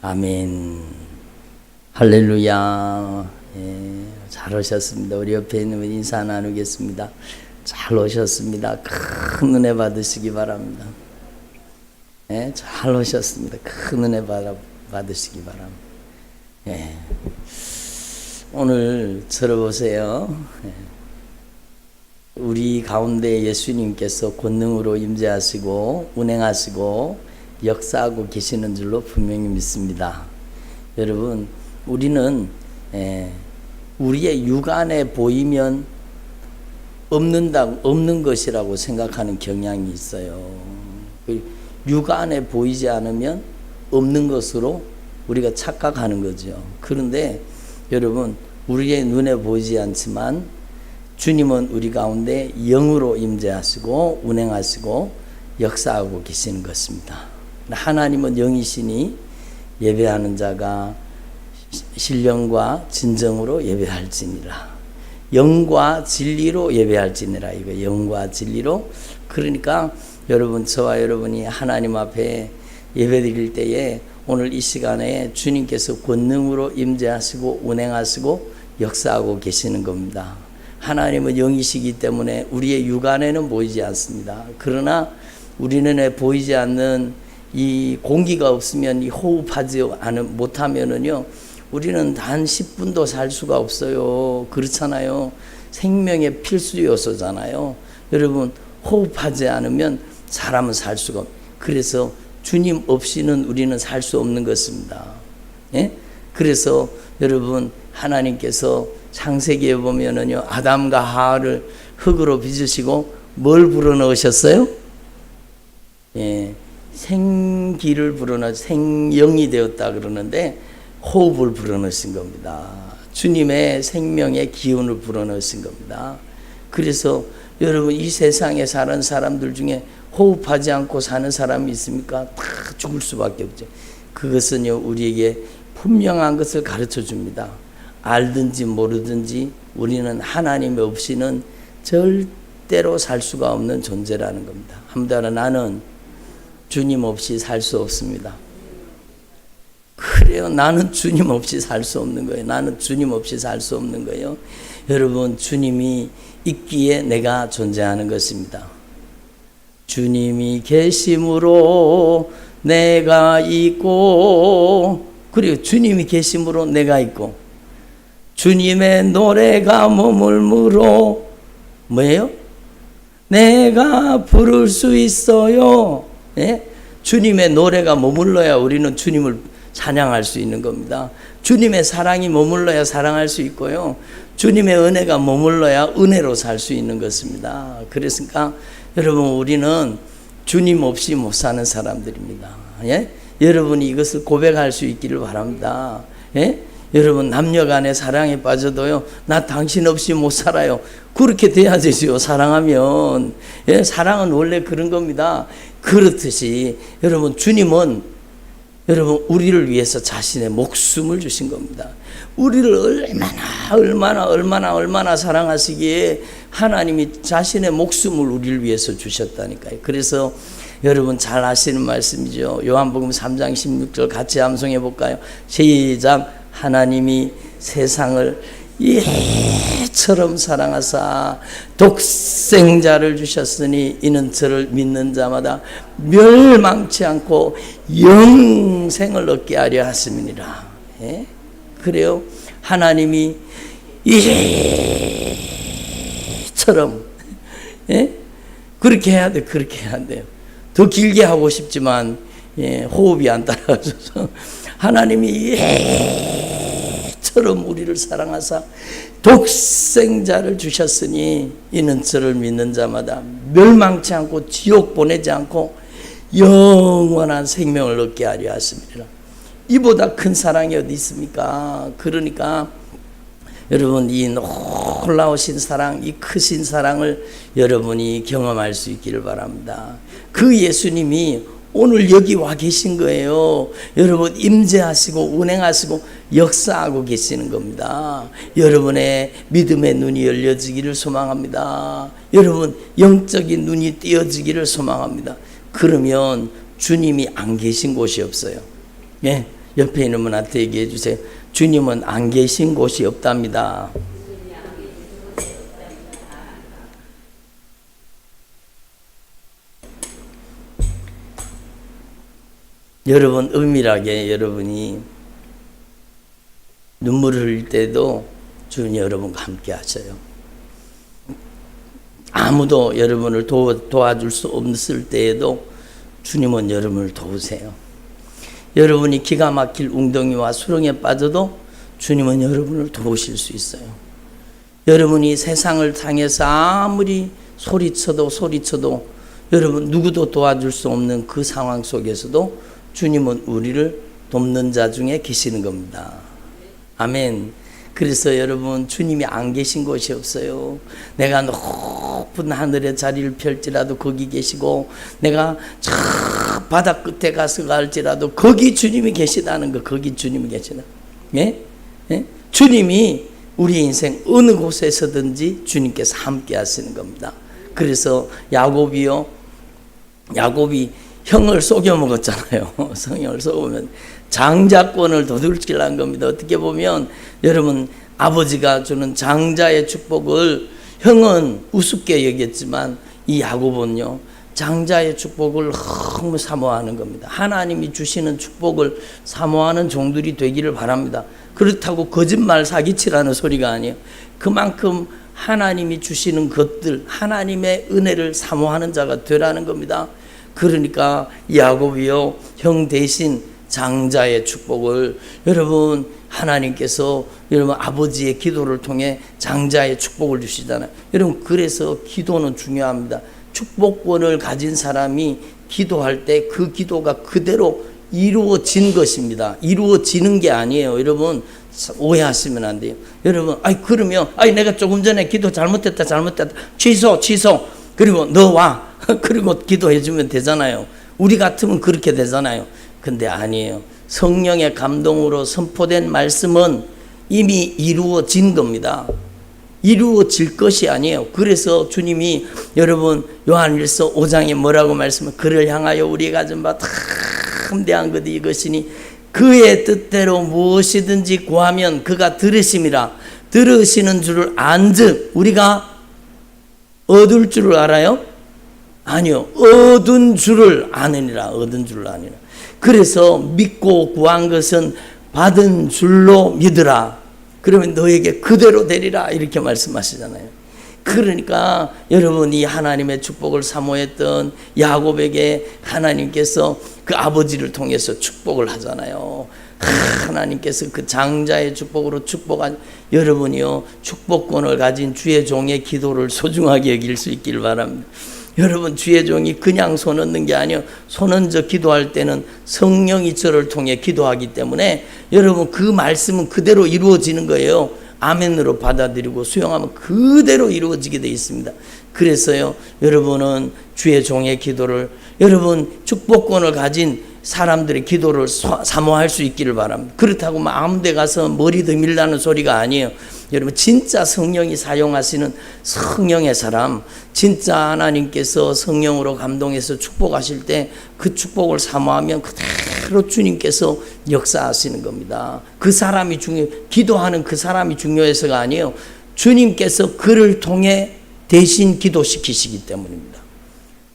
아멘. 할렐루야. 잘 오셨습니다. 우리 옆에 있는 분 인사 나누겠습니다. 잘 오셨습니다. 큰 은혜 받으시기 바랍니다. 잘 오셨습니다. 큰 은혜 받으시기 바랍니다. 오늘 들어보세요. 우리 가운데 예수님께서 권능으로 임재하시고 운행하시고 역사하고 계시는 줄로 분명히 믿습니다. 여러분, 우리는 우리의 육안에 보이면 없는 것이라고 생각하는 경향이 있어요. 육안에 보이지 않으면 없는 것으로 우리가 착각하는 거죠. 그런데 여러분, 우리의 눈에 보이지 않지만 주님은 우리 가운데 영으로 임재하시고 운행하시고 역사하고 계시는 것입니다. 하나님은 영이시니 예배하는 자가 신령과 진정으로 예배할지니라. 영과 진리로 예배할지니라. 이거 영과 진리로. 그러니까 여러분, 저와 여러분이 하나님 앞에 예배드릴 때에 오늘 이 시간에 주님께서 권능으로 임재하시고 운행하시고 역사하고 계시는 겁니다. 하나님은 영이시기 때문에 우리의 육안에는 보이지 않습니다. 그러나 우리 눈에 보이지 않는 이 공기가 없으면, 이 호흡하지 못하면은요, 우리는 단 10분도 살 수가 없어요. 그렇잖아요. 생명의 필수 요소잖아요. 여러분, 호흡하지 않으면 사람은 살 수가 없어요. 그래서 주님 없이는 우리는 살 수 없는 것입니다. 그래서 여러분, 하나님께서 창세기에 보면은요, 아담과 하와를 흙으로 빚으시고 뭘 불어넣으셨어요? 생기를 불어넣어 생영이 되었다 그러는데 호흡을 불어넣으신 겁니다. 주님의 생명의 기운을 불어넣으신 겁니다. 그래서 여러분, 이 세상에 사는 사람들 중에 호흡하지 않고 사는 사람이 있습니까? 다 죽을 수밖에 없죠. 그것은요, 우리에게 분명한 것을 가르쳐 줍니다. 알든지 모르든지 우리는 하나님 없이는 절대로 살 수가 없는 존재라는 겁니다. 한번 나는 주님 없이 살 수 없습니다. 그래요. 나는 주님 없이 살 수 없는 거예요. 나는 주님 없이 살 수 없는 거예요. 여러분, 주님이 있기에 내가 존재하는 것입니다. 주님이 계심으로 내가 있고, 그리고 주님이 계심으로 내가 있고, 주님의 노래가 머물므로 뭐예요? 내가 부를 수 있어요. 주님의 노래가 머물러야 우리는 주님을 찬양할 수 있는 겁니다. 주님의 사랑이 머물러야 사랑할 수 있고요. 주님의 은혜가 머물러야 은혜로 살 수 있는 것입니다. 그랬으니까 여러분, 우리는 주님 없이 못 사는 사람들입니다. 여러분이 이것을 고백할 수 있기를 바랍니다. 여러분, 남녀 간의 사랑에 빠져도요, 나 당신 없이 못 살아요. 그렇게 돼야 되지요. 사랑하면. 사랑은 원래 그런 겁니다. 그렇듯이 여러분, 주님은 여러분 우리를 위해서 자신의 목숨을 주신 겁니다. 우리를 얼마나 사랑하시기에 하나님이 자신의 목숨을 우리를 위해서 주셨다니까요. 그래서 여러분 잘 아시는 말씀이죠. 요한복음 3장 16절 같이 암송해 볼까요? 시작. 하나님이 세상을 이처럼 사랑하사 독생자를 주셨으니 이는 저를 믿는 자마다 멸망치 않고 영생을 얻게 하려 하심이니라. 그래요. 하나님이 이처럼 그렇게 해야 돼. 그렇게 해야 돼요. 더 길게 하고 싶지만 호흡이 안 따라가서 하나님이 처럼 우리를 사랑하사 독생자를 주셨으니 이는 저를 믿는 자마다 멸망치 않고 지옥 보내지 않고 영원한 생명을 얻게 하려 하십니다. 이보다 큰 사랑이 어디 있습니까? 그러니까 여러분, 이 놀라우신 사랑, 이 크신 사랑을 여러분이 경험할 수 있기를 바랍니다. 그 예수님이 오늘 여기 와 계신 거예요. 여러분, 임재하시고 운행하시고 역사하고 계시는 겁니다. 여러분의 믿음의 눈이 열려지기를 소망합니다. 여러분, 영적인 눈이 띄어지기를 소망합니다. 그러면 주님이 안 계신 곳이 없어요. 옆에 있는 분한테 얘기해 주세요. 주님은 안 계신 곳이 없답니다. 여러분, 은밀하게 여러분이 눈물을 흘릴 때도 주님 여러분과 함께 하셔요. 아무도 여러분을 도와줄 수 없을 때에도 주님은 여러분을 도우세요. 여러분이 기가 막힐 웅덩이와 수렁에 빠져도 주님은 여러분을 도우실 수 있어요. 여러분이 세상을 향해서 아무리 소리쳐도 여러분 누구도 도와줄 수 없는 그 상황 속에서도 주님은 우리를 돕는 자 중에 계시는 겁니다. 아멘. 그래서 여러분, 주님이 안 계신 곳이 없어요. 내가 높은 하늘의 자리를 펼지라도 거기 계시고, 내가 저 바다 끝에 가서 갈지라도 거기 주님이 계시다는 거, 거기 주님이 계시다. 예? 예? 주님이 우리 인생 어느 곳에서든지 주님께서 함께 하시는 겁니다. 그래서 야곱이 형을 속여 먹었잖아요. 성형을 속으면 장자권을 도둑질한 겁니다. 어떻게 보면 여러분, 아버지가 주는 장자의 축복을 형은 우습게 여겼지만 이 야곱은요, 장자의 축복을 너무 사모하는 겁니다. 하나님이 주시는 축복을 사모하는 종들이 되기를 바랍니다. 그렇다고 거짓말 사기치라는 소리가 아니에요. 그만큼 하나님이 주시는 것들, 하나님의 은혜를 사모하는 자가 되라는 겁니다. 그러니까 야곱이요, 형 대신 장자의 축복을 여러분, 하나님께서 여러분 아버지의 기도를 통해 장자의 축복을 주시잖아요. 여러분, 그래서 기도는 중요합니다. 축복권을 가진 사람이 기도할 때 그 기도가 그대로 이루어진 것입니다. 이루어지는 게 아니에요. 여러분, 오해하시면 안 돼요. 여러분, 그러면 내가 조금 전에 기도 잘못했다 취소 그리고 너 와 그리고 기도해 주면 되잖아요. 우리 같으면 그렇게 되잖아요. 근데 아니에요. 성령의 감동으로 선포된 말씀은 이미 이루어진 겁니다. 이루어질 것이 아니에요. 그래서 주님이 여러분 요한일서 5장에 뭐라고 말씀을, 그를 향하여 우리가 좀 봐 담대한 것이 이것이니 그의 뜻대로 무엇이든지 구하면 그가 들으심이라. 들으시는 줄을 안즉 우리가 얻을 줄을 알아요? 아니요, 얻은 줄을 아느니라. 얻은 줄을 아니라. 그래서 믿고 구한 것은 받은 줄로 믿으라. 그러면 너에게 그대로 되리라. 이렇게 말씀하시잖아요. 그러니까 여러분, 이 하나님의 축복을 사모했던 야곱에게 하나님께서 그 아버지를 통해서 축복을 하잖아요. 하나님께서 그 장자의 축복으로 축복한 여러분이요, 축복권을 가진 주의 종의 기도를 소중하게 여길 수 있기를 바랍니다. 여러분, 주의 종이 그냥 손 얹는 게 아니에요. 손 얹어 기도할 때는 성령이 저를 통해 기도하기 때문에 여러분, 그 말씀은 그대로 이루어지는 거예요. 아멘으로 받아들이고 수용하면 그대로 이루어지게 되어 있습니다. 그래서요, 여러분은 주의 종의 기도를, 여러분 축복권을 가진 사람들의 기도를 사모할 수 있기를 바랍니다. 그렇다고 막 아무 데 가서 머리 더밀라는 소리가 아니에요. 여러분, 진짜 성령이 사용하시는 성령의 사람, 진짜 하나님께서 성령으로 감동해서 축복하실 때 그 축복을 사모하면 그대로 주님께서 역사하시는 겁니다. 그 사람이 기도하는 그 사람이 중요해서가 아니에요. 주님께서 그를 통해 대신 기도시키시기 때문입니다.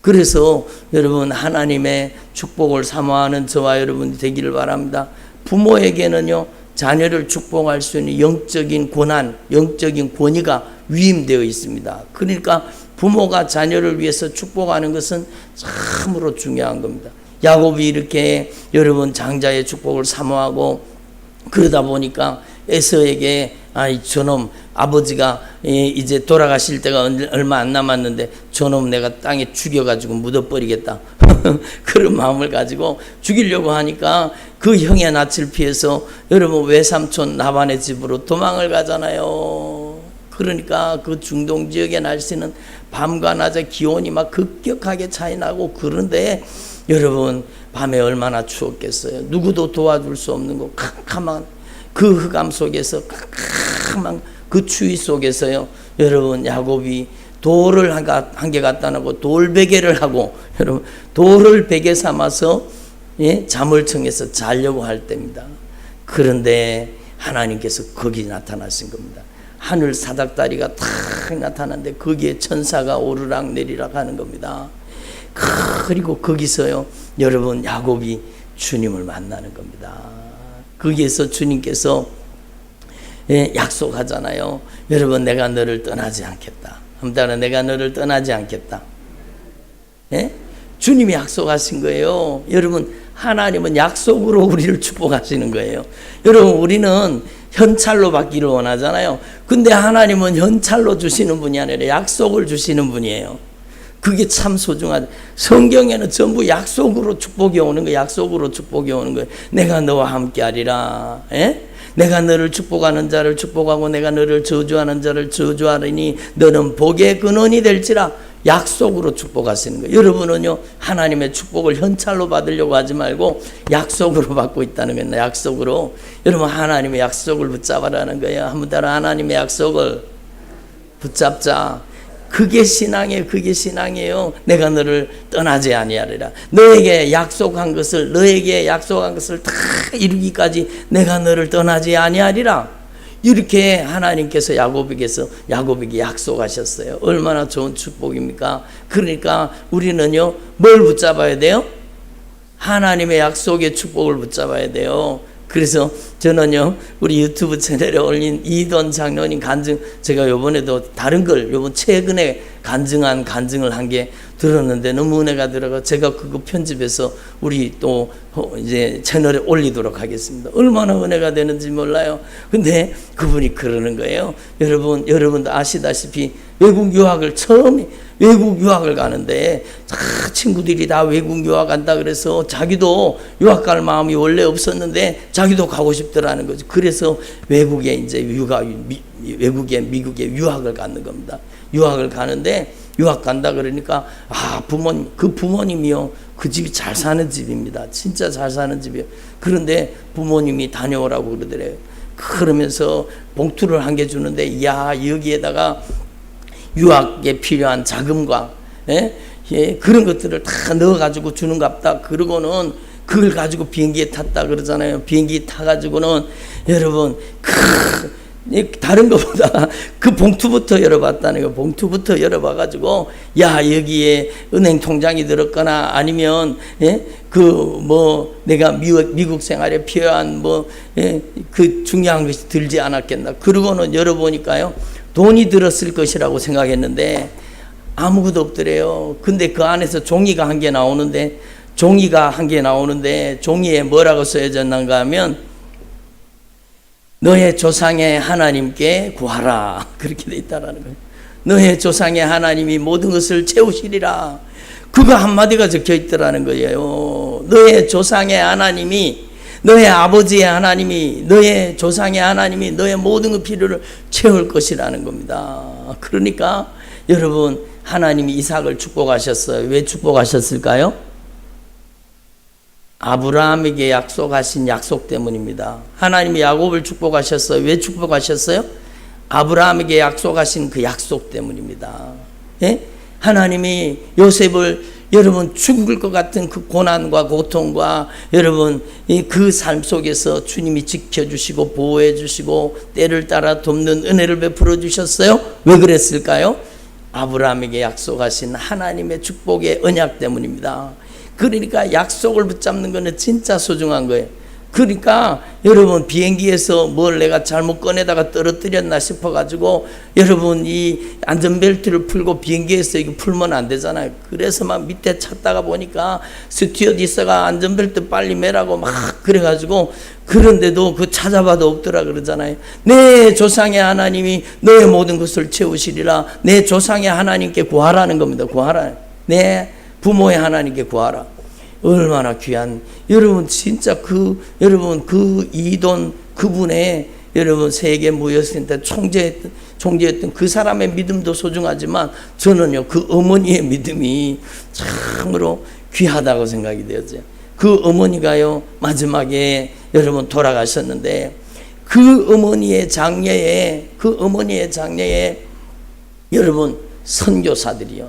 그래서 여러분, 하나님의 축복을 사모하는 저와 여러분이 되기를 바랍니다. 부모에게는요, 자녀를 축복할 수 있는 영적인 권한, 영적인 권위가 위임되어 있습니다. 그러니까 부모가 자녀를 위해서 축복하는 것은 참으로 중요한 겁니다. 야곱이 이렇게 여러분 장자의 축복을 사모하고 그러다 보니까 에서에게 저놈 아버지가 이제 돌아가실 때가 얼마 안 남았는데 저놈 내가 땅에 죽여가지고 묻어버리겠다 그런 마음을 가지고 죽이려고 하니까 그 형의 낯을 피해서 여러분 외삼촌 라반의 집으로 도망을 가잖아요. 그러니까 그 중동 지역의 날씨는 밤과 낮의 기온이 막 급격하게 차이 나고, 그런데 여러분 밤에 얼마나 추웠겠어요. 누구도 도와줄 수 없는 거, 캄캄한 그 흑암 속에서, 캄캄한 그 추위 속에서요, 여러분 야곱이 돌을 한 개 갖다 놓고 돌베개를 하고, 여러분 돌을 베개 삼아서 예? 잠을 청해서 자려고 할 때입니다. 그런데 하나님께서 거기 나타나신 겁니다. 하늘 사닥다리가 탁 나타났는데 거기에 천사가 오르락 내리락 하는 겁니다. 그리고 거기서요, 여러분, 야곱이 주님을 만나는 겁니다. 거기에서 주님께서 약속하잖아요. 여러분, 내가 너를 떠나지 않겠다. 한번 내가 너를 떠나지 않겠다. 예? 주님이 약속하신 거예요. 여러분, 하나님은 약속으로 우리를 축복하시는 거예요. 여러분, 우리는 현찰로 받기를 원하잖아요. 근데 하나님은 현찰로 주시는 분이 아니라 약속을 주시는 분이에요. 그게 참 소중하다. 성경에는 전부 약속으로 축복이 오는 거예요. 약속으로 축복이 오는 거예요. 내가 너와 함께 하리라. 예? 내가 너를 축복하는 자를 축복하고 내가 너를 저주하는 자를 저주하리니 너는 복의 근원이 될지라. 약속으로 축복하시는 거예요. 여러분은요, 하나님의 축복을 현찰로 받으려고 하지 말고 약속으로 받고 있다는 거예요. 약속으로. 여러분, 하나님의 약속을 붙잡아라는 거예요. 한번 따라 하나님의 약속을 붙잡자. 그게 신앙이에요. 그게 신앙이에요. 내가 너를 떠나지 아니하리라. 너에게 약속한 것을 다 이루기까지 내가 너를 떠나지 아니하리라. 이렇게 하나님께서 야곱에게 약속하셨어요. 얼마나 좋은 축복입니까? 그러니까 우리는요, 뭘 붙잡아야 돼요? 하나님의 약속의 축복을 붙잡아야 돼요. 그래서 저는요, 우리 유튜브 채널에 올린 이돈 장로님 간증, 제가 요번에도 다른 걸, 요번 최근에 간증을 한 게 들었는데 너무 은혜가 들어가 제가 그거 편집해서 우리 또 이제 채널에 올리도록 하겠습니다. 얼마나 은혜가 되는지 몰라요. 근데 그분이 그러는 거예요. 여러분도 아시다시피 외국 유학을 가는데 친구들이 다 외국 유학 간다 그래서 자기도 유학 갈 마음이 원래 없었는데 자기도 가고 싶더라는 거죠. 그래서 외국에 이제 미국에 유학을 가는 겁니다. 유학을 가는데 유학 간다 그러니까 그 부모님이요, 그 집이 잘 사는 집입니다. 진짜 잘 사는 집이에요. 그런데 부모님이 다녀오라고 그러더래요. 그러면서 봉투를 한 개 주는데 여기에다가 유학에 필요한 자금과 그런 것들을 다 넣어가지고 주는갑다. 그러고는 그걸 가지고 비행기에 탔다 그러잖아요. 비행기 타가지고는 여러분 다른 것보다 그 봉투부터 열어봤다는 거예요. 봉투부터 열어봐가지고 여기에 은행 통장이 들었거나 아니면 내가 미국 생활에 필요한 그 중요한 것이 들지 않았겠나. 그러고는 열어보니까요, 돈이 들었을 것이라고 생각했는데 아무것도 없더래요. 근데 그 안에서 종이가 한 개 나오는데 종이에 뭐라고 써졌는가 하면 너의 조상의 하나님께 구하라. 그렇게 돼 있다라는 거예요. 너의 조상의 하나님이 모든 것을 채우시리라. 그거 한마디가 적혀 있더라는 거예요. 너의 조상의 하나님이, 너의 아버지의 하나님이, 너의 조상의 하나님이 너의 모든 필요를 채울 것이라는 겁니다. 그러니까 여러분, 하나님이 이삭을 축복하셨어요. 왜 축복하셨을까요? 아브라함에게 약속하신 약속 때문입니다. 하나님이 야곱을 축복하셨어요. 왜 축복하셨어요? 아브라함에게 약속하신 그 약속 때문입니다. 하나님이 요셉을 여러분 죽을 것 같은 그 고난과 고통과 여러분 그 삶 속에서 주님이 지켜주시고 보호해주시고 때를 따라 돕는 은혜를 베풀어 주셨어요. 왜 그랬을까요? 아브라함에게 약속하신 하나님의 축복의 언약 때문입니다. 그러니까 약속을 붙잡는 것은 진짜 소중한 거예요. 그러니까 여러분 비행기에서 뭘 내가 잘못 꺼내다가 떨어뜨렸나 싶어가지고 여러분 이 안전벨트를 풀고 비행기에서 이거 풀면 안 되잖아요. 그래서 막 밑에 찾다가 보니까 스튜어디스가 안전벨트 빨리 매라고 막 그래가지고 그런데도 그 찾아봐도 없더라 그러잖아요. 내 조상의 하나님이 너의 모든 것을 채우시리라. 내 조상의 하나님께 구하라는 겁니다. 구하라. 내 부모의 하나님께 구하라. 얼마나 귀한, 여러분 진짜 여러분 그 이돈 그분의 여러분 세계 무역센터 총재했던 그 사람의 믿음도 소중하지만 저는요 그 어머니의 믿음이 참으로 귀하다고 생각이 되었어요. 그 어머니가요 마지막에 여러분 돌아가셨는데 그 어머니의 장례에 여러분 선교사들이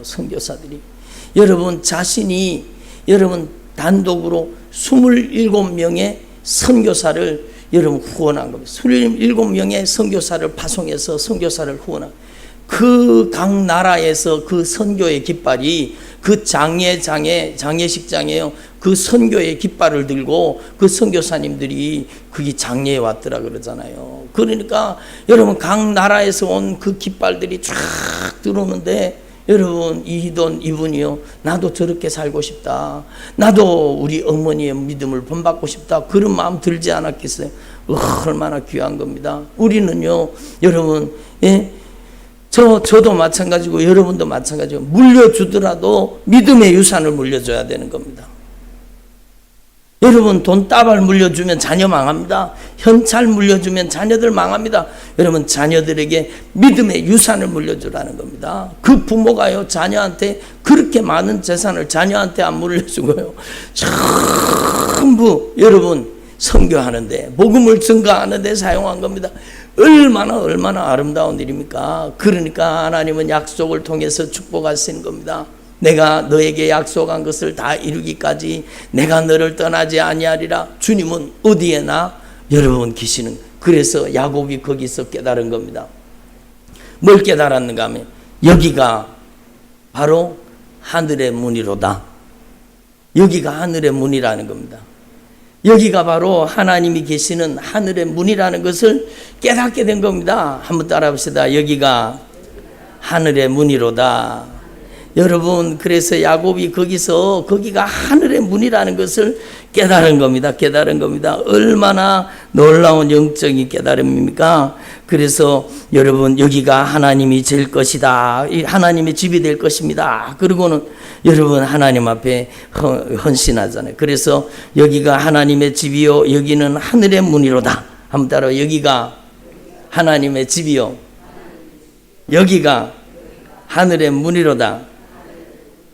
여러분 자신이 여러분 단독으로 27명의 선교사를 여러분 후원한 겁니다. 27명의 선교사를 파송해서 선교사를 후원한, 그 각 나라에서 그 선교의 깃발이, 그 장례식장에요, 그 선교의 깃발을 들고 그 선교사님들이 거기 장례에 왔더라 그러잖아요. 그러니까 여러분 각 나라에서 온 그 깃발들이 쫙 들어오는데, 여러분 이분이요, 나도 저렇게 살고 싶다, 나도 우리 어머니의 믿음을 본받고 싶다, 그런 마음 들지 않았겠어요? 얼마나 귀한 겁니다. 우리는요 여러분, 저도 마찬가지고 여러분도 마찬가지고, 물려주더라도 믿음의 유산을 물려줘야 되는 겁니다. 여러분 돈 따발 물려주면 자녀 망합니다. 현찰 물려주면 자녀들 망합니다. 여러분 자녀들에게 믿음의 유산을 물려주라는 겁니다. 그 부모가요 자녀한테 그렇게 많은 재산을 자녀한테 안 물려주고요, 전부 여러분 선교하는데, 복음을 증거하는데 사용한 겁니다. 얼마나 아름다운 일입니까? 그러니까 하나님은 약속을 통해서 축복하시는 겁니다. 내가 너에게 약속한 것을 다 이루기까지 내가 너를 떠나지 아니하리라. 주님은 어디에나 여러분 계시는, 그래서 야곱이 거기서 깨달은 겁니다. 뭘 깨달았는가 하면, 여기가 바로 하늘의 문이로다. 여기가 하늘의 문이라는 겁니다. 여기가 바로 하나님이 계시는 하늘의 문이라는 것을 깨닫게 된 겁니다. 한번 따라 봅시다. 여기가 하늘의 문이로다. 여러분, 그래서 야곱이 거기가 하늘의 문이라는 것을 깨달은 겁니다. 깨달은 겁니다. 얼마나 놀라운 영적인 깨달음입니까? 그래서 여러분, 여기가 하나님이 질 것이다, 하나님의 집이 될 것입니다. 그리고는 여러분 하나님 앞에 헌신하잖아요. 그래서 여기가 하나님의 집이요, 여기는 하늘의 문이로다. 한번 따라, 여기가 하나님의 집이요, 여기가 하늘의 문이로다.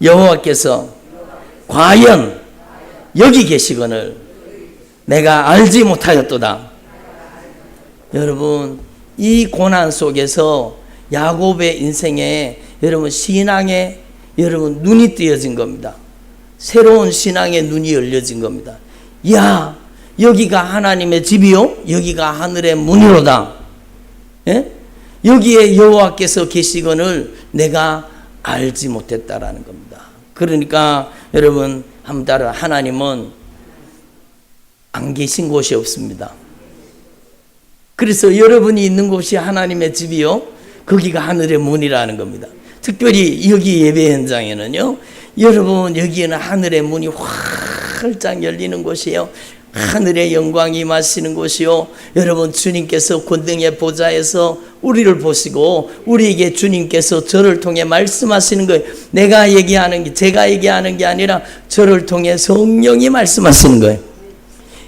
여호와께서 과연 여기 계시거늘 내가 알지 못하였도다. 여러분, 이 고난 속에서 야곱의 인생에 여러분 신앙에 여러분 눈이 뜨여진 겁니다. 새로운 신앙의 눈이 열려진 겁니다. 야, 여기가 하나님의 집이요, 여기가 하늘의 문이로다. 예? 여기에 여호와께서 계시거늘 내가 알지 못했다라는 겁니다. 그러니까 여러분 한번 따라, 하나님은 안 계신 곳이 없습니다. 그래서 여러분이 있는 곳이 하나님의 집이요, 거기가 하늘의 문이라는 겁니다. 특별히 여기 예배 현장에는요, 여러분 여기에는 하늘의 문이 활짝 열리는 곳이에요. 하늘의 영광이 임하시는 곳이요, 여러분 주님께서 권능의 보좌에서 우리를 보시고 우리에게 주님께서 저를 통해 말씀하시는 거예요. 내가 얘기하는 게, 제가 얘기하는 게 아니라 저를 통해 성령이 말씀하시는 거예요.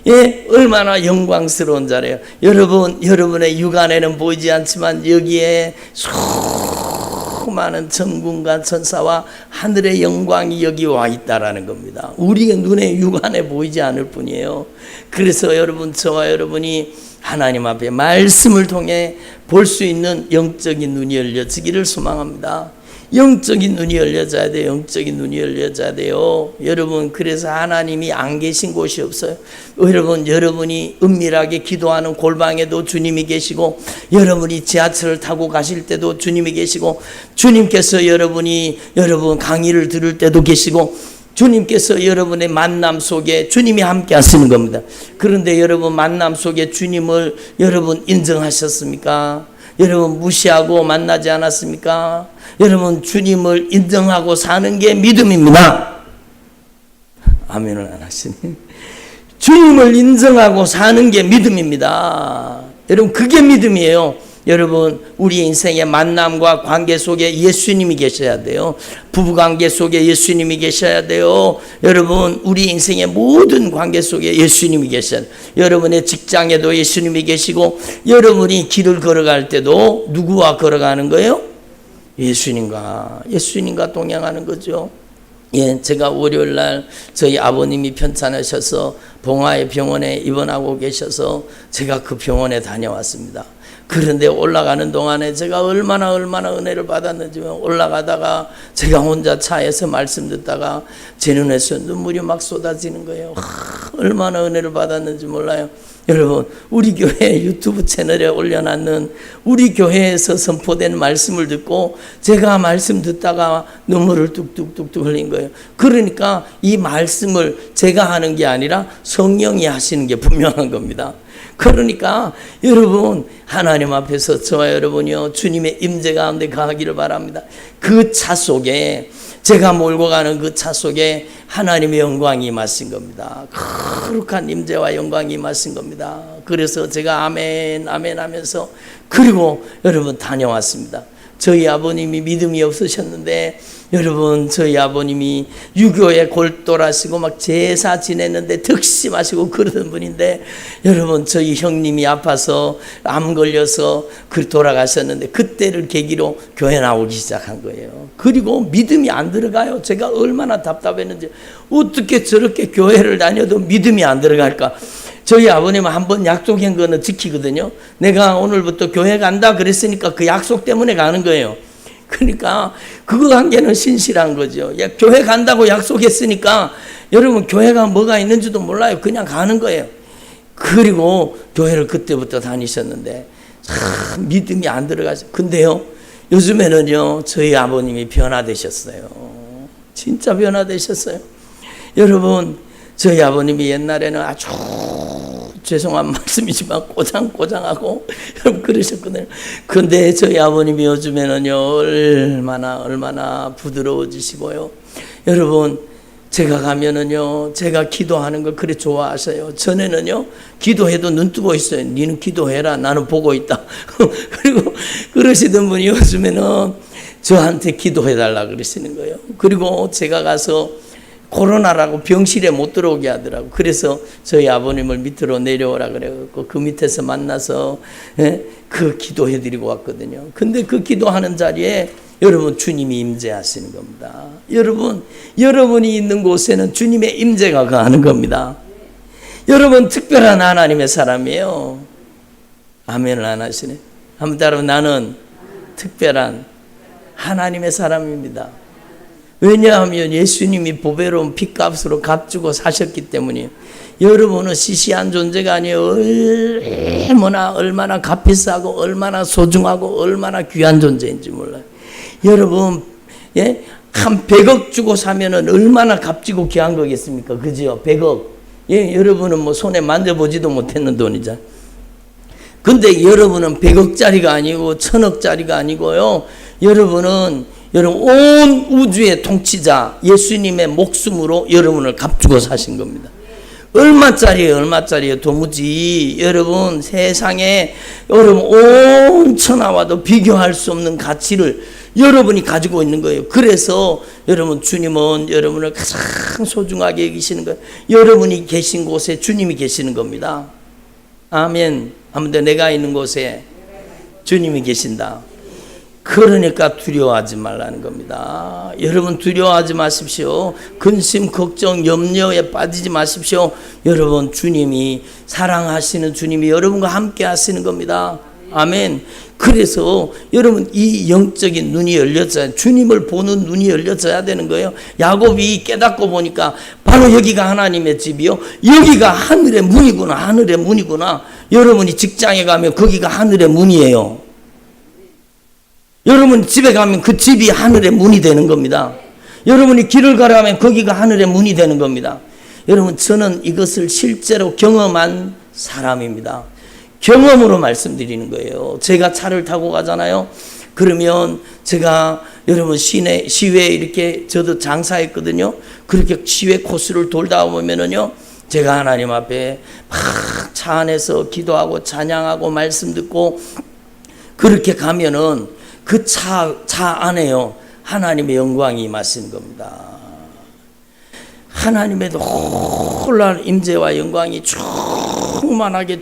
예, 얼마나 영광스러운 자리예요. 여러분, 여러분의 육안에는 보이지 않지만 여기에 수많은 천군과 천사와 하늘의 영광이 여기 와 있다라는 겁니다. 우리의 눈에 육안에 보이지 않을 뿐이에요. 그래서 여러분, 저와 여러분이 하나님 앞에 말씀을 통해 볼 수 있는 영적인 눈이 열려지기를 소망합니다. 영적인 눈이 열려져야 돼요. 영적인 눈이 열려져야 돼요. 여러분, 그래서 하나님이 안 계신 곳이 없어요. 여러분이 은밀하게 기도하는 골방에도 주님이 계시고, 여러분이 지하철을 타고 가실 때도 주님이 계시고, 주님께서 여러분 강의를 들을 때도 계시고, 주님께서 여러분의 만남 속에 주님이 함께 하시는 겁니다. 그런데 여러분 만남 속에 주님을 여러분 인정하셨습니까? 여러분 무시하고 만나지 않았습니까? 여러분 주님을 인정하고 사는 게 믿음입니다. 아멘을 안 하시네. 주님을 인정하고 사는 게 믿음입니다. 여러분 그게 믿음이에요. 여러분 우리 인생의 만남과 관계 속에 예수님이 계셔야 돼요. 부부관계 속에 예수님이 계셔야 돼요. 여러분 우리 인생의 모든 관계 속에 예수님이 계셔야 돼요. 여러분의 직장에도 예수님이 계시고, 여러분이 길을 걸어갈 때도 누구와 걸어가는 거예요? 예수님과 동행하는 거죠. 예, 제가 월요일 날 저희 아버님이 편찮으셔서 봉화의 병원에 입원하고 계셔서 제가 그 병원에 다녀왔습니다. 그런데 올라가는 동안에 제가 얼마나 은혜를 받았는지, 올라가다가 제가 혼자 차에서 말씀 듣다가 제 눈에서 눈물이 막 쏟아지는 거예요. 얼마나 은혜를 받았는지 몰라요. 여러분, 우리 교회 유튜브 채널에 올려놨는 우리 교회에서 선포된 말씀을 듣고 제가 말씀 듣다가 눈물을 뚝뚝뚝뚝 흘린 거예요. 그러니까 이 말씀을 제가 하는 게 아니라 성령이 하시는 게 분명한 겁니다. 그러니까 여러분, 하나님 앞에서 저와 여러분이요, 주님의 임재 가운데 가기를 바랍니다. 그 차 속에, 제가 몰고 가는 그 차 속에 하나님의 영광이 임하신 겁니다. 거룩한 임재와 영광이 임하신 겁니다. 그래서 제가 아멘 아멘 하면서, 그리고 여러분 다녀왔습니다. 저희 아버님이 믿음이 없으셨는데, 여러분 저희 아버님이 유교에 골똘하시고 막 제사 지냈는데 득심하시고 그러던 분인데, 여러분 저희 형님이 아파서 암 걸려서 돌아가셨는데 그때를 계기로 교회 나오기 시작한 거예요. 그리고 믿음이 안 들어가요. 제가 얼마나 답답했는지, 어떻게 저렇게 교회를 다녀도 믿음이 안 들어갈까. 저희 아버님은 한번 약속한 거는 지키거든요. 내가 오늘부터 교회 간다 그랬으니까 그 약속 때문에 가는 거예요. 그러니까 그거 한 개는 신실한 거죠. 야, 교회 간다고 약속했으니까 여러분 교회가 뭐가 있는지도 몰라요. 그냥 가는 거예요. 그리고 교회를 그때부터 다니셨는데 참 믿음이 안 들어가죠. 근데요, 요즘에는요 저희 아버님이 변화되셨어요. 진짜 변화되셨어요. 여러분, 저희 아버님이 옛날에는 아주 죄송한 말씀이지만 꼬장꼬장하고 그러셨거든요. 그런데 저희 아버님이 요즘에는요 얼마나 부드러워지시고요. 여러분, 제가 가면은요, 제가 기도하는 걸 그래 좋아하셔요. 전에는요 기도해도 눈 뜨고 있어요. 니는 기도해라, 나는 보고 있다. 그리고 그러시던 분이 요즘에는 저한테 기도해달라 그러시는 거예요. 그리고 제가 가서 코로나라고 병실에 못 들어오게 하더라고. 그래서 저희 아버님을 밑으로 내려오라 그래갖고 그 밑에서 만나서 그 기도해드리고 왔거든요. 근데 그 기도하는 자리에 여러분 주님이 임재하시는 겁니다. 여러분이 있는 곳에는 주님의 임재가 가는 겁니다. 여러분 특별한 하나님의 사람이에요. 아멘을 안 하시네. 한번 따라, 나는 특별한 하나님의 사람입니다. 왜냐하면 예수님이 보배로운 핏값으로 값주고 사셨기 때문이에요. 여러분은 시시한 존재가 아니에요. 얼마나 값비싸고 얼마나 소중하고 얼마나 귀한 존재인지 몰라요. 여러분, 한 100억 주고 사면은 얼마나 값지고 귀한 거겠습니까? 그죠? 100억. 여러분은 뭐 손에 만져보지도 못했는 돈이잖아요. 근데 여러분은 100억짜리가 아니고 1000억짜리가 아니고요. 여러분 온 우주의 통치자 예수님의 목숨으로 여러분을 값주고 사신 겁니다. 얼마짜리예요? 도무지 여러분 세상에 여러분 온 천하와도 비교할 수 없는 가치를 여러분이 가지고 있는 거예요. 그래서 여러분 주님은 여러분을 가장 소중하게 여기시는 거예요. 여러분이 계신 곳에 주님이 계시는 겁니다. 아멘. 아무튼 내가 있는 곳에 주님이 계신다. 그러니까 두려워하지 말라는 겁니다. 여러분 두려워하지 마십시오. 근심, 걱정, 염려에 빠지지 마십시오. 여러분 주님이, 사랑하시는 주님이 여러분과 함께 하시는 겁니다. 아멘. 그래서 여러분 이 영적인 눈이 열려져야, 주님을 보는 눈이 열려져야 되는 거예요. 야곱이 깨닫고 보니까 바로 여기가 하나님의 집이요, 여기가 하늘의 문이구나. 하늘의 문이구나. 여러분이 직장에 가면 거기가 하늘의 문이에요. 여러분 집에 가면 그 집이 하늘의 문이 되는 겁니다. 여러분이 길을 걸어가면 거기가 하늘의 문이 되는 겁니다. 여러분 저는 이것을 실제로 경험한 사람입니다. 경험으로 말씀드리는 거예요. 제가 차를 타고 가잖아요. 그러면 제가 여러분 시외에 이렇게 저도 장사했거든요. 그렇게 시외 코스를 돌다 보면은요, 제가 하나님 앞에 막 차 안에서 기도하고 찬양하고 말씀 듣고 그렇게 가면은 그 차 안에요 하나님의 영광이 임하시는 겁니다. 하나님의 놀라운 임재와 영광이 충만하게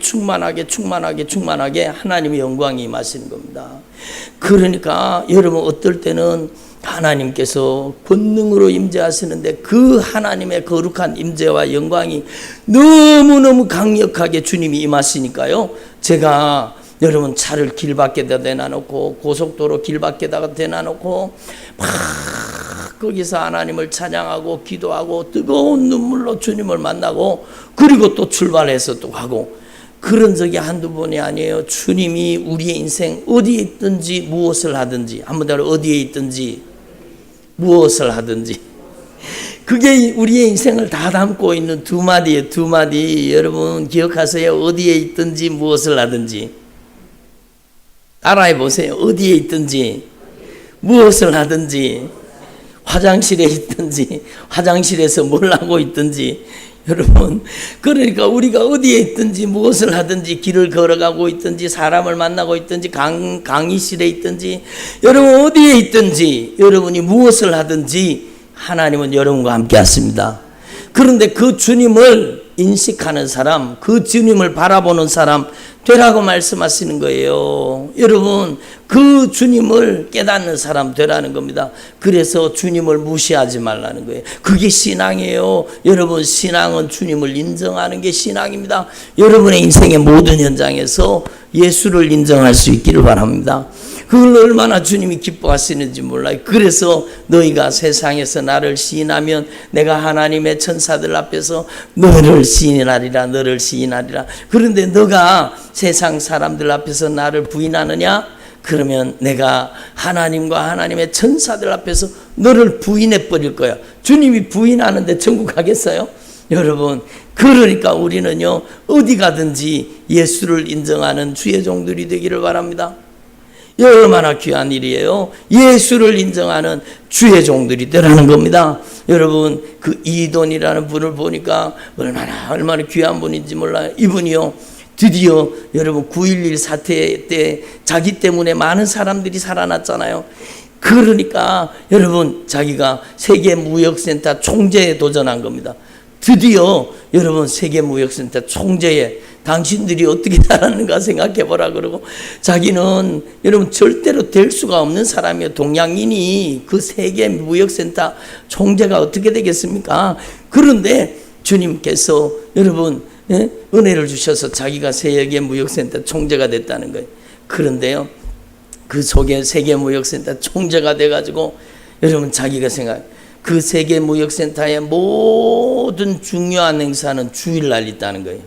하나님의 영광이 임하시는 겁니다. 그러니까 여러분 어떨 때는 하나님께서 권능으로 임재하시는데 그 하나님의 거룩한 임재와 영광이 너무너무 강력하게 주님이 임하시니까요. 제가 여러분 차를 길 밖에다 대놔놓고 고속도로 길 밖에다가 대놔놓고 막 거기서 하나님을 찬양하고 기도하고 뜨거운 눈물로 주님을 만나고 그리고 또 출발해서 또 가고 그런 적이 한두 번이 아니에요. 주님이 우리의 인생 어디에 있든지 무엇을 하든지 한번 더 어디에 있든지 무엇을 하든지 그게 우리의 인생을 다 담고 있는 두 마디에 두 마디 여러분 기억하세요. 어디에 있든지 무엇을 하든지 따라해 보세요. 어디에 있든지 무엇을 하든지 화장실에 있든지 화장실에서 뭘 하고 있든지 여러분 그러니까 우리가 어디에 있든지 무엇을 하든지 길을 걸어가고 있든지 사람을 만나고 있든지 강의실에 있든지 여러분 어디에 있든지 여러분이 무엇을 하든지 하나님은 여러분과 함께 하십니다. 그런데 그 주님을 인식하는 사람 그 주님을 바라보는 사람 되라고 말씀하시는 거예요. 여러분 그 주님을 깨닫는 사람 되라는 겁니다. 그래서 주님을 무시하지 말라는 거예요. 그게 신앙이에요. 여러분 신앙은 주님을 인정하는 게 신앙입니다. 여러분의 인생의 모든 현장에서 예수를 인정할 수 있기를 바랍니다. 그걸 얼마나 주님이 기뻐하시는지 몰라요. 그래서 너희가 세상에서 나를 시인하면 내가 하나님의 천사들 앞에서 너를 시인하리라 너를 시인하리라. 그런데 너가 세상 사람들 앞에서 나를 부인하느냐? 그러면 내가 하나님과 하나님의 천사들 앞에서 너를 부인해 버릴 거야. 주님이 부인하는데 천국 가겠어요? 여러분 그러니까 우리는요 어디 가든지 예수를 인정하는 주의 종들이 되기를 바랍니다. 얼마나 귀한 일이에요. 예수를 인정하는 주의 종들이 되라는 겁니다. 여러분 그 이돈이라는 분을 보니까 얼마나 귀한 분인지 몰라요. 이분이요 드디어 여러분 9.11 사태 때 자기 때문에 많은 사람들이 살아났잖아요. 그러니까 여러분 자기가 세계무역센터 총재에 도전한 겁니다. 드디어 여러분 세계무역센터 총재에 당신들이 어떻게 살았는가 생각해 보라 그러고 자기는 여러분 절대로 될 수가 없는 사람이에요. 동양인이 그 세계무역센터 총재가 어떻게 되겠습니까? 그런데 주님께서 여러분 은혜를 주셔서 자기가 세계무역센터 총재가 됐다는 거예요. 그런데요 그 속에 세계무역센터 총재가 돼가지고 여러분 자기가 그 세계무역센터의 모든 중요한 행사는 주일날 있다는 거예요.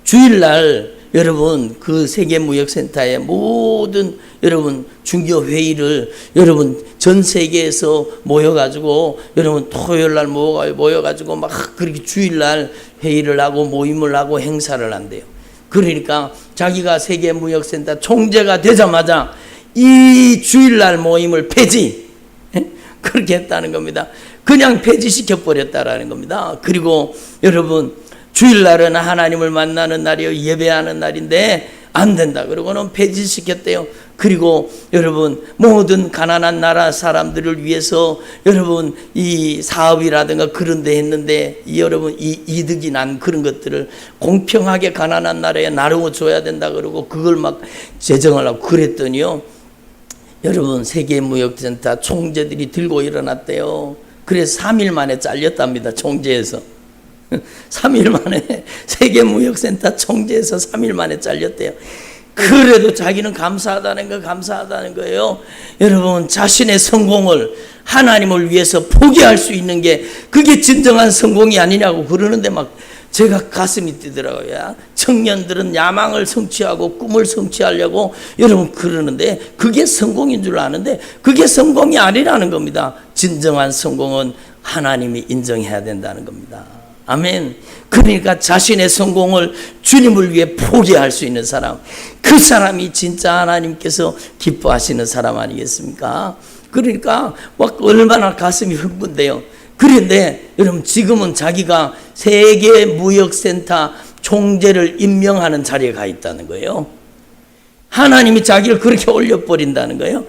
주일날 여러분 그 세계무역센터의 모든 여러분 중요 회의를 여러분 전 세계에서 모여가지고 여러분 토요일날 모여가지고 막 그렇게 주일날 회의를 하고 모임을 하고 행사를 한대요. 그러니까 자기가 세계무역센터 총재가 되자마자 이 주일날 모임을 폐지 그렇게 했다는 겁니다. 그냥 폐지시켜 버렸다라는 겁니다. 그리고 여러분 주일날은 하나님을 만나는 날이요 예배하는 날인데 안 된다 그러고는 폐지시켰대요. 그리고 여러분 모든 가난한 나라 사람들을 위해서 여러분 이 사업이라든가 그런 데 했는데 여러분 이 이득이 난 그런 것들을 공평하게 가난한 나라에 나누어 줘야 된다 그러고 그걸 막 제정을 하고 그랬더니요 여러분 세계무역센터 총재들이 들고 일어났대요. 그래서 3일 만에 잘렸답니다. 총재에서 3일 만에 세계무역센터 총재에서 3일 만에 잘렸대요. 그래도 자기는 감사하다는 거예요. 여러분 자신의 성공을 하나님을 위해서 포기할 수 있는 게 그게 진정한 성공이 아니냐고 그러는데 막 제가 가슴이 뛰더라고요. 청년들은 야망을 성취하고 꿈을 성취하려고 여러분 그러는데 그게 성공인 줄 아는데 그게 성공이 아니라는 겁니다. 진정한 성공은 하나님이 인정해야 된다는 겁니다. 아멘. 그러니까 자신의 성공을 주님을 위해 포기할 수 있는 사람, 그 사람이 진짜 하나님께서 기뻐하시는 사람 아니겠습니까? 그러니까 막 얼마나 가슴이 흥분돼요. 그런데 여러분 지금은 자기가 세계무역센터 총재를 임명하는 자리에 가 있다는 거예요. 하나님이 자기를 그렇게 올려버린다는 거예요.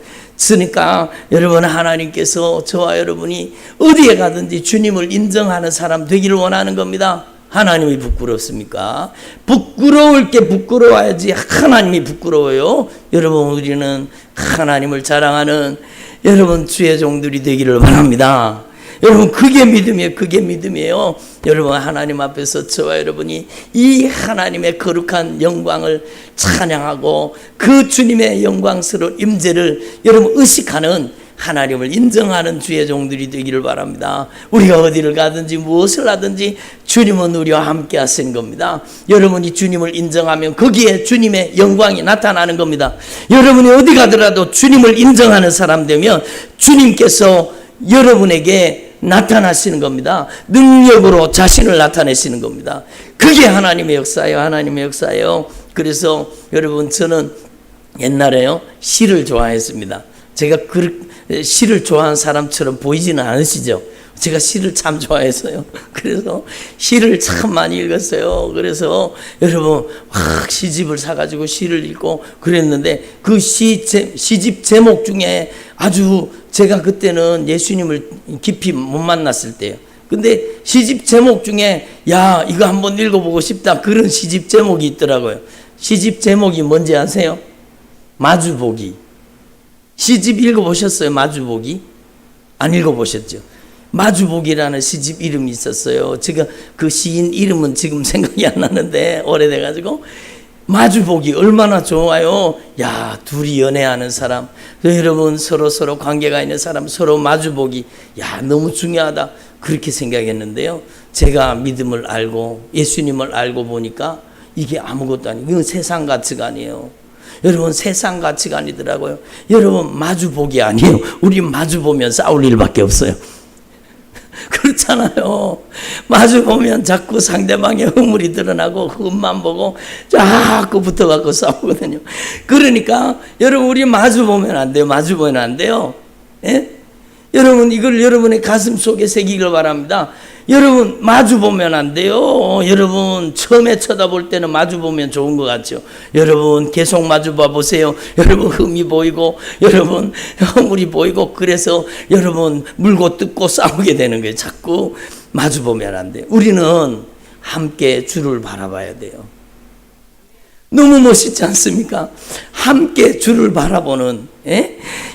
그러니까 여러분 하나님께서 저와 여러분이 어디에 가든지 주님을 인정하는 사람 되기를 원하는 겁니다. 하나님이 부끄럽습니까? 부끄러울 게 부끄러워야지 하나님이 부끄러워요. 여러분, 우리는 하나님을 자랑하는 여러분 주의 종들이 되기를 바랍니다. 여러분, 그게 믿음이에요. 그게 믿음이에요. 여러분, 하나님 앞에서 저와 여러분이 이 하나님의 거룩한 영광을 찬양하고 그 주님의 영광스러운 임재를 여러분 의식하는, 하나님을 인정하는 주의 종들이 되기를 바랍니다. 우리가 어디를 가든지 무엇을 하든지 주님은 우리와 함께 하시는 겁니다. 여러분이 주님을 인정하면 거기에 주님의 영광이 나타나는 겁니다. 여러분이 어디 가더라도 주님을 인정하는 사람 되면 주님께서 여러분에게 나타나시는 겁니다. 능력으로 자신을 나타내시는 겁니다. 그게 하나님의 역사예요. 하나님의 역사예요. 그래서 여러분, 저는 옛날에요 시를 좋아했습니다. 제가 시를 좋아하는 사람처럼 보이지는 않으시죠? 제가 시를 참 좋아했어요. 그래서 시를 참 많이 읽었어요. 그래서 여러분 막 시집을 사가지고 시를 읽고 그랬는데, 그 시집 제목 중에 아주, 제가 그때는 예수님을 깊이 못 만났을 때예요. 근데 시집 제목 중에 야, 이거 한번 읽어보고 싶다, 그런 시집 제목이 있더라고요. 시집 제목이 뭔지 아세요? 마주보기. 시집 읽어보셨어요? 마주보기? 안 읽어보셨죠? 마주보기라는 시집 이름이 있었어요. 제가 그 시인 이름은 지금 생각이 안 나는데 오래돼가지고, 마주보기 얼마나 좋아요. 야, 둘이 연애하는 사람, 여러분 서로 관계가 있는 사람 서로 마주보기, 야, 너무 중요하다, 그렇게 생각했는데요. 제가 믿음을 알고 예수님을 알고 보니까 이게 아무것도 아니에요. 이건 세상 가치관이에요. 여러분, 세상 가치관이더라고요. 여러분, 마주보기 아니에요. 우리 마주보면 싸울 일밖에 없어요. 그렇잖아요. 마주보면 자꾸 상대방의 허물이 드러나고 흠만 보고 자꾸 붙어갖고 싸우거든요. 그러니까 여러분, 우리 마주보면 안 돼요. 마주보면 안 돼요. 예? 여러분, 이걸 여러분의 가슴 속에 새기길 바랍니다. 여러분, 마주보면 안 돼요. 여러분, 처음에 쳐다볼 때는 마주보면 좋은 것 같죠. 여러분, 계속 마주봐 보세요. 여러분, 흠이 보이고 여러분 허물이 보이고, 그래서 여러분 물고 뜯고 싸우게 되는 거예요. 자꾸 마주보면 안 돼요. 우리는 함께 주를 바라봐야 돼요. 너무 멋있지 않습니까? 함께 주를 바라보는,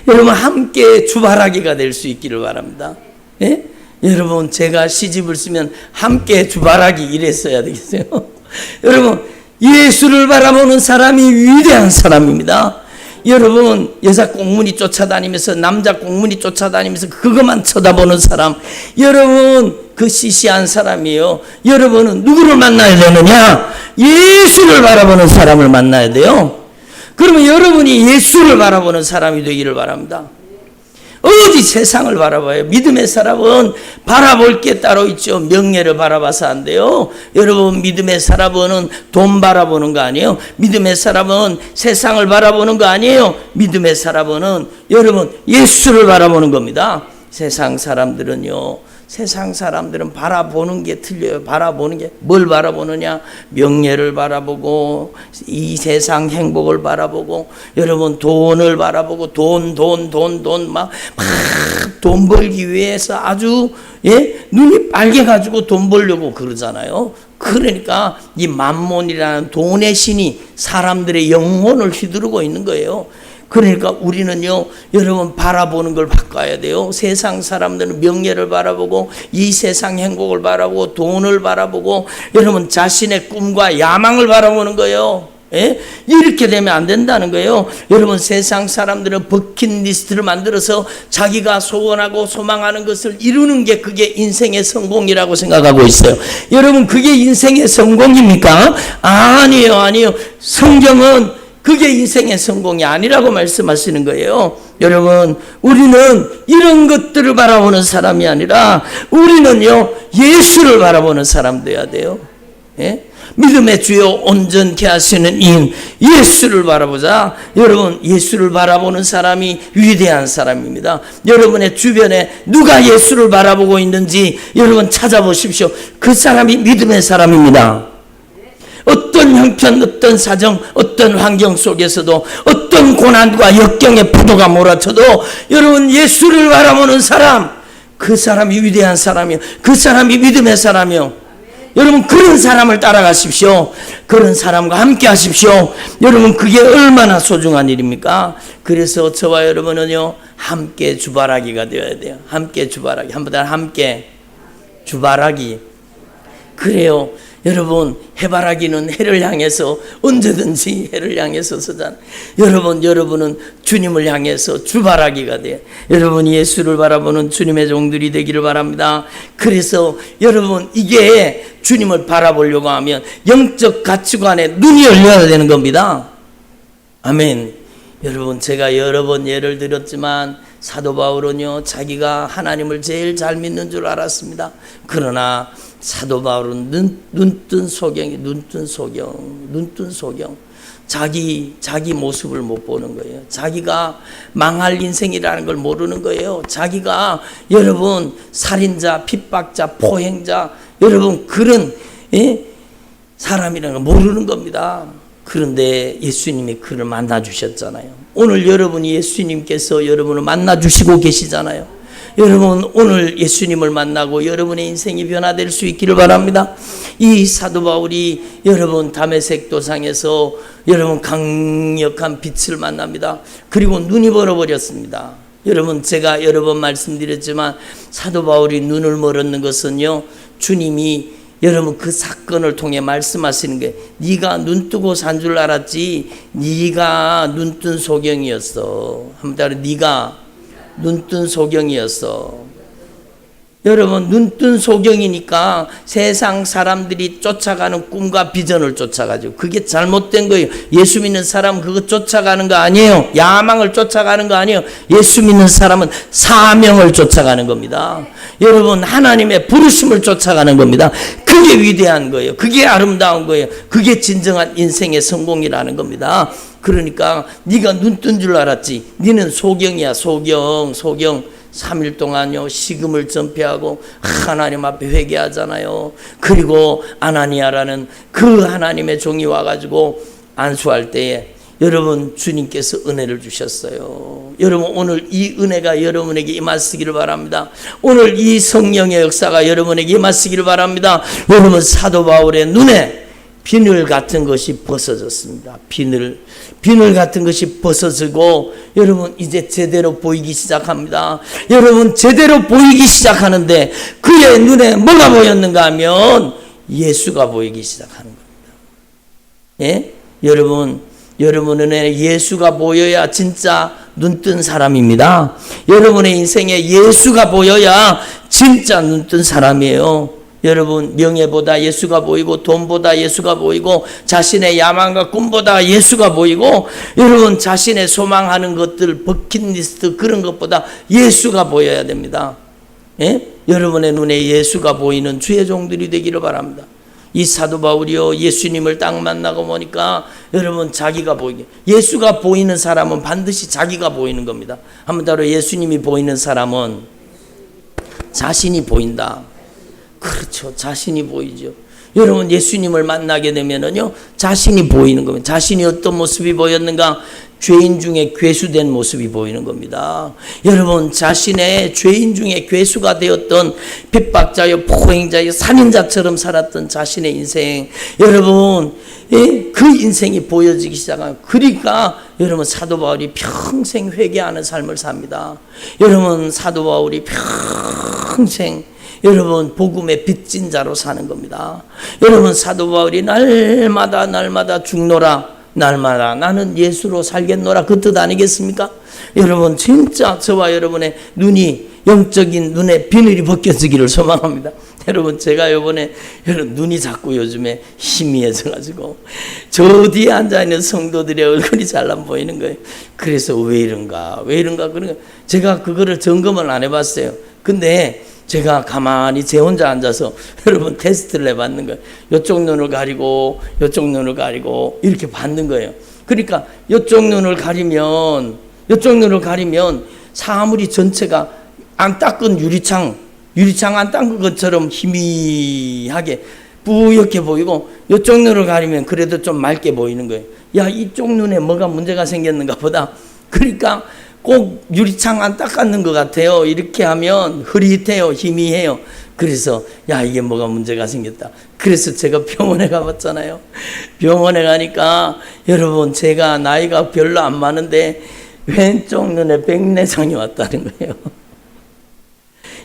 여러분, 함께 주바라기가 될 수 있기를 바랍니다. 여러분, 제가 시집을 쓰면 함께 주바라기 이랬어야 되겠어요. 여러분, 예수를 바라보는 사람이 위대한 사람입니다. 여러분, 여자 꽁무니 쫓아다니면서 남자 꽁무니 쫓아다니면서 그것만 쳐다보는 사람, 여러분, 그 시시한 사람이에요. 여러분은 누구를 만나야 되느냐? 예수를 바라보는 사람을 만나야 돼요. 그러면 여러분이 예수를 바라보는 사람이 되기를 바랍니다. 어디 세상을 바라봐요? 믿음의 사람은 바라볼 게 따로 있죠. 명예를 바라봐서 안 돼요. 여러분, 믿음의 사람은 돈 바라보는 거 아니에요. 믿음의 사람은 세상을 바라보는 거 아니에요. 믿음의 사람은 여러분 예수를 바라보는 겁니다. 세상 사람들은 바라보는 게 틀려요. 바라보는 게 뭘 바라보느냐? 명예를 바라보고, 이 세상 행복을 바라보고, 여러분 돈을 바라보고, 돈 돈 벌기 위해서 아주 눈이 빨개가지고 돈 벌려고 그러잖아요. 그러니까 이 만몬이라는 돈의 신이 사람들의 영혼을 휘두르고 있는 거예요. 그러니까 우리는요, 여러분, 바라보는 걸 바꿔야 돼요. 세상 사람들은 명예를 바라보고, 이 세상 행복을 바라보고, 돈을 바라보고, 여러분 자신의 꿈과 야망을 바라보는 거예요. 이렇게 되면 안 된다는 거예요. 여러분, 세상 사람들은 버킷리스트를 만들어서 자기가 소원하고 소망하는 것을 이루는 게 그게 인생의 성공이라고 생각하고 있어요. 여러분, 그게 인생의 성공입니까? 아니에요. 성경은 그게 인생의 성공이 아니라고 말씀하시는 거예요. 여러분, 우리는 이런 것들을 바라보는 사람이 아니라 우리는요, 예수를 바라보는 사람 돼야 돼요. 믿음의 주요 온전케 하시는 인 예수를 바라보자. 여러분, 예수를 바라보는 사람이 위대한 사람입니다. 여러분의 주변에 누가 예수를 바라보고 있는지 여러분 찾아보십시오. 그 사람이 믿음의 사람입니다. 어떤 형편, 어떤 사정, 어떤 환경 속에서도 어떤 고난과 역경의 파도가 몰아쳐도 여러분 예수를 바라보는 사람, 그 사람이 위대한 사람이요. 그 사람이 믿음의 사람이요. 여러분 그런 사람을 따라가십시오. 그런 사람과 함께 하십시오. 여러분 그게 얼마나 소중한 일입니까? 그래서 저와 여러분은요 함께 주바라기가 되어야 돼요. 함께 주바라기. 한번 더 함께 주바라기. 그래요. 여러분 해바라기는 해를 향해서 언제든지 해를 향해서 서잖아요. 여러분은 주님을 향해서 주바라기가 돼요. 여러분 예수를 바라보는 주님의 종들이 되기를 바랍니다. 그래서 여러분 이게 주님을 바라보려고 하면 영적 가치관에 눈이 열려야 되는 겁니다. 아멘. 여러분 제가 여러 번 예를 들었지만 사도 바울은요 자기가 하나님을 제일 잘 믿는 줄 알았습니다. 그러나 사도 바울은 눈뜬 소경. 자기 모습을 못 보는 거예요. 자기가 망할 인생이라는 걸 모르는 거예요. 자기가 여러분 살인자, 핍박자, 포행자, 여러분 그런 사람이라는 걸 모르는 겁니다. 그런데 예수님이 그를 만나 주셨잖아요. 오늘 여러분이 예수님께서 여러분을 만나 주시고 계시잖아요. 여러분 오늘 예수님을 만나고 여러분의 인생이 변화될 수 있기를 바랍니다. 이 사도 바울이 여러분 다메섹 도상에서 여러분 강력한 빛을 만납니다. 그리고 눈이 멀어버렸습니다. 여러분 제가 여러 번 말씀드렸지만 사도 바울이 눈을 멀었는 것은요 주님이 여러분 그 사건을 통해 말씀하시는 게 네가 눈 뜨고 산 줄 알았지 네가 눈뜬 소경이었어. 한번 따라 네가 눈뜬 소경이었어. 여러분 눈뜬 소경이니까 세상 사람들이 쫓아가는 꿈과 비전을 쫓아가죠. 그게 잘못된 거예요. 예수 믿는 사람은 그거 쫓아가는 거 아니에요. 야망을 쫓아가는 거 아니에요. 예수 믿는 사람은 사명을 쫓아가는 겁니다. 여러분 하나님의 부르심을 쫓아가는 겁니다. 그게 위대한 거예요. 그게 아름다운 거예요. 그게 진정한 인생의 성공이라는 겁니다. 그러니까 네가 눈뜬 줄 알았지. 네는 소경이야. 소경. 3일 동안요 식음을 전폐하고 하나님 앞에 회개하잖아요. 그리고 아나니아라는 그 하나님의 종이 와가지고 안수할 때에 여러분 주님께서 은혜를 주셨어요. 여러분 오늘 이 은혜가 여러분에게 임하시기를 바랍니다. 오늘 이 성령의 역사가 여러분에게 임하시기를 바랍니다. 여러분 사도 바울의 눈에 비늘 같은 것이 벗어졌습니다. 비늘 같은 것이 벗어지고 여러분 이제 제대로 보이기 시작합니다. 여러분 제대로 보이기 시작하는데 그의 눈에 뭐가 보였는가 하면 예수가 보이기 시작하는 겁니다. 예? 여러분 눈에 예수가 보여야 진짜 눈뜬 사람입니다. 여러분의 인생에 예수가 보여야 진짜 눈뜬 사람이에요. 여러분 명예보다 예수가 보이고 돈보다 예수가 보이고 자신의 야망과 꿈보다 예수가 보이고 여러분 자신의 소망하는 것들 버킷리스트 그런 것보다 예수가 보여야 됩니다. 예? 여러분의 눈에 예수가 보이는 주의 종들이 되기를 바랍니다. 이 사도 바울이요 예수님을 딱 만나고 보니까 여러분 자기가 보이게 예수가 보이는 사람은 반드시 자기가 보이는 겁니다. 한번 따로 예수님이 보이는 사람은 자신이 보인다. 그렇죠. 자신이 보이죠. 여러분 예수님을 만나게 되면은요 자신이 보이는 겁니다. 자신이 어떤 모습이 보였는가? 죄인 중에 괴수된 모습이 보이는 겁니다. 여러분 자신의 죄인 중에 괴수가 되었던 핍박자요 포행자요 살인자처럼 살았던 자신의 인생 여러분 그 인생이 보여지기 시작하면 그러니까 여러분 사도 바울이 평생 회개하는 삶을 삽니다. 여러분 사도 바울이 평생 여러분 복음의 빚진 자로 사는 겁니다. 여러분 사도 바울이 날마다 죽노라 날마다 나는 예수로 살겠노라 그 뜻 아니겠습니까? 여러분 진짜 저와 여러분의 눈이 영적인 눈에 비늘이 벗겨지기를 소망합니다. 여러분 제가 요번에 여러분 눈이 자꾸 요즘에 희미해져가지고 저 뒤에 앉아있는 성도들의 얼굴이 잘 안 보이는 거예요. 그래서 왜 이런가 그러니까 제가 그거를 점검을 안 해봤어요. 근데 제가 가만히 제 혼자 앉아서 여러분 테스트를 해봤는 거예요. 이쪽 눈을 가리고 이쪽 눈을 가리고 이렇게 받는 거예요. 그러니까 이쪽 눈을 가리면 사물이 전체가 안 닦은 유리창 안 닦은 것처럼 희미하게 뿌옇게 보이고 이쪽 눈을 가리면 그래도 좀 맑게 보이는 거예요. 야 이쪽 눈에 뭐가 문제가 생겼는가 보다. 그러니까 꼭 유리창 안 닦았는 것 같아요. 이렇게 하면 흐릿해요. 희미해요. 그래서 야 이게 뭐가 문제가 생겼다. 그래서 제가 병원에 가봤잖아요. 병원에 가니까 여러분 제가 나이가 별로 안 많은데 왼쪽 눈에 백내장이 왔다는 거예요.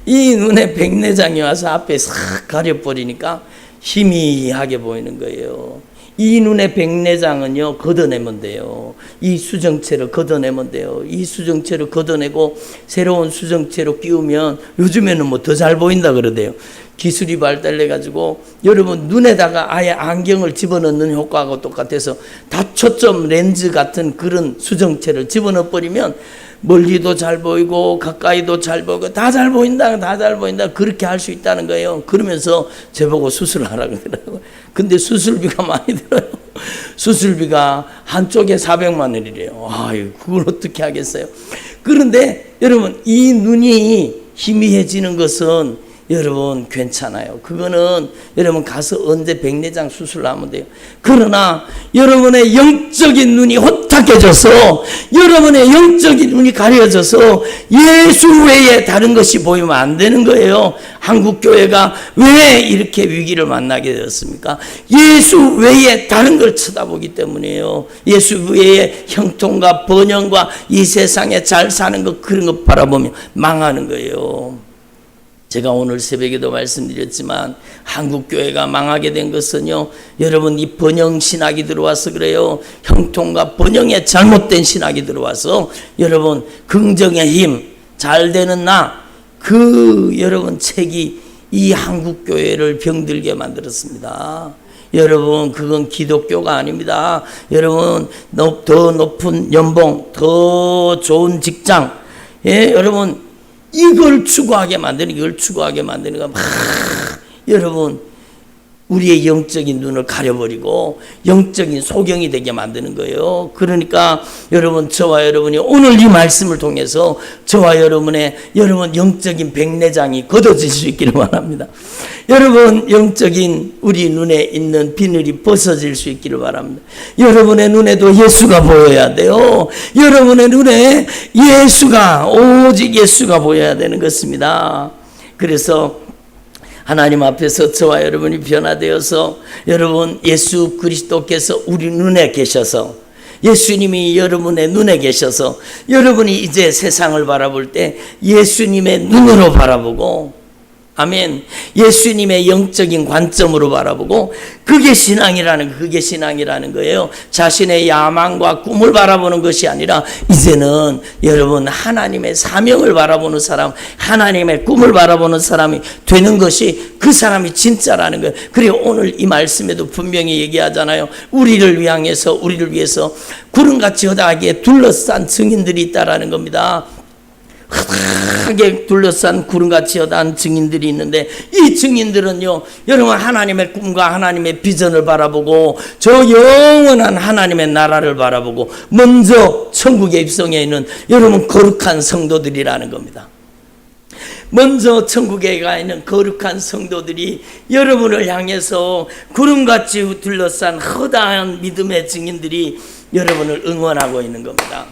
이 눈에 백내장이 와서 앞에 싹 가려버리니까 희미하게 보이는 거예요. 이 눈의 백내장은요, 걷어내면 돼요. 이 수정체를 걷어내면 돼요. 이 수정체를 걷어내고 새로운 수정체로 끼우면 요즘에는 뭐 더 잘 보인다 그러대요. 기술이 발달해가지고 여러분 눈에다가 아예 안경을 집어넣는 효과하고 똑같아서 다초점 렌즈 같은 그런 수정체를 집어넣어 버리면 멀리도 잘 보이고 가까이도 잘 보이고 다 잘 보인다, 다 잘 보인다, 그렇게 할 수 있다는 거예요. 그러면서 저보고 수술하라고 그러더라고요. 근데 수술비가 많이 들어요. 수술비가 한쪽에 400만 원이래요. 아유, 그걸 어떻게 하겠어요. 그런데 여러분 이 눈이 희미해지는 것은 여러분 괜찮아요. 그거는 여러분 가서 언제 백내장 수술하면 돼요. 그러나 여러분의 영적인 눈이 혼탁해져서 여러분의 영적인 눈이 가려져서 예수 외에 다른 것이 보이면 안 되는 거예요. 한국교회가 왜 이렇게 위기를 만나게 되었습니까? 예수 외에 다른 걸 쳐다보기 때문이에요. 예수 외에 형통과 번영과 이 세상에 잘 사는 것, 그런 것 바라보면 망하는 거예요. 제가 오늘 새벽에도 말씀드렸지만 한국교회가 망하게 된 것은요, 여러분 이 번영신학이 들어와서 그래요. 형통과 번영에 잘못된 신학이 들어와서 여러분 긍정의 힘, 잘되는 나, 그 여러분 책이 이 한국교회를 병들게 만들었습니다. 여러분 그건 기독교가 아닙니다. 여러분 더 높은 연봉, 더 좋은 직장, 여러분 이걸 추구하게 만드는, 이걸 추구하게 만드는 거, 여러분 우리의 영적인 눈을 가려버리고 영적인 소경이 되게 만드는 거예요. 그러니까 여러분 저와 여러분이 오늘 이 말씀을 통해서 저와 여러분의 여러분 영적인 백내장이 걷어질 수 있기를 바랍니다. 여러분 영적인 우리 눈에 있는 비늘이 벗어질 수 있기를 바랍니다. 여러분의 눈에도 예수가 보여야 돼요. 여러분의 눈에 예수가, 오직 예수가 보여야 되는 것입니다. 그래서 하나님 앞에서 저와 여러분이 변화되어서 여러분 예수 그리스도께서 우리 눈에 계셔서, 예수님이 여러분의 눈에 계셔서 여러분이 이제 세상을 바라볼 때 예수님의 눈으로 바라보고, 아멘, 예수님의 영적인 관점으로 바라보고, 그게 신앙이라는 거예요. 자신의 야망과 꿈을 바라보는 것이 아니라 이제는 여러분 하나님의 사명을 바라보는 사람, 하나님의 꿈을 바라보는 사람이 되는 것이 그 사람이 진짜라는 거예요. 그리고 오늘 이 말씀에도 분명히 얘기하잖아요. 우리를 위해서 구름같이 허다하게 둘러싼 증인들이 있다라는 겁니다. 크게 둘러싼 구름같이 여단 증인들이 있는데, 이 증인들은요 여러분 하나님의 꿈과 하나님의 비전을 바라보고 저 영원한 하나님의 나라를 바라보고 먼저 천국에 입성해 있는 여러분 거룩한 성도들이라는 겁니다. 먼저 천국에 가 있는 거룩한 성도들이 여러분을 향해서 구름같이 둘러싼 허다한 믿음의 증인들이 여러분을 응원하고 있는 겁니다.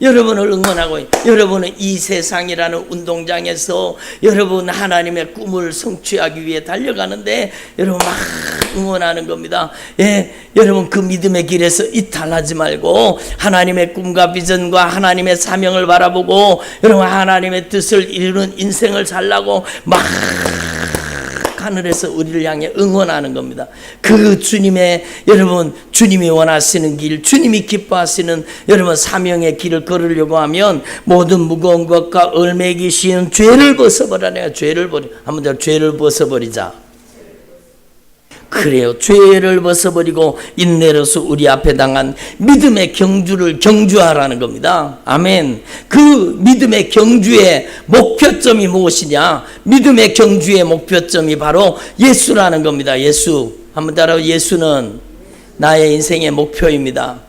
여러분을 응원하고, 여러분은 이 세상이라는 운동장에서 여러분 하나님의 꿈을 성취하기 위해 달려가는데 여러분 막 응원하는 겁니다. 여러분 그 믿음의 길에서 이탈하지 말고 하나님의 꿈과 비전과 하나님의 사명을 바라보고 여러분 하나님의 뜻을 이루는 인생을 살라고 막 하늘에서 우리를 향해 응원하는 겁니다. 그 주님의, 여러분 주님이 원하시는 길, 주님이 기뻐하시는 여러분 사명의 길을 걸으려고 하면 모든 무거운 것과 얽매이기 쉬운 죄를 벗어버리라. 죄를 버리, 한번 더, 죄를 벗어버리자. 그래요. 죄를 벗어버리고 인내로서 우리 앞에 당한 믿음의 경주를 경주하라는 겁니다. 아멘. 그 믿음의 경주의 목표점이 무엇이냐? 믿음의 경주의 목표점이 바로 예수라는 겁니다. 예수. 한번 따라요. 예수는 나의 인생의 목표입니다.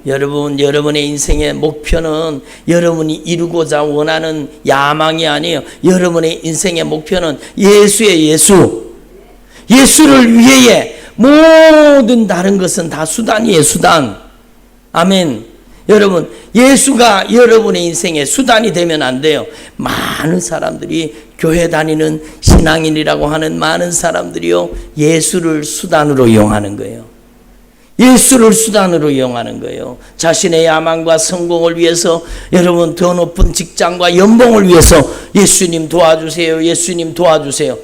여러분, 여러분의 인생의 목표는 여러분이 이루고자 원하는 야망이 아니에요. 여러분의 인생의 목표는 예수의 예수. 예수를 위해 모든 다른 것은 다 수단이에요. 수단. 아멘. 여러분 예수가 여러분의 인생의 수단이 되면 안 돼요. 많은 사람들이 교회 다니는 신앙인이라고 하는 많은 사람들이요, 예수를 수단으로 이용하는 거예요. 예수를 수단으로 이용하는 거예요. 자신의 야망과 성공을 위해서, 여러분 더 높은 직장과 연봉을 위해서 예수님 도와주세요, 예수님 도와주세요.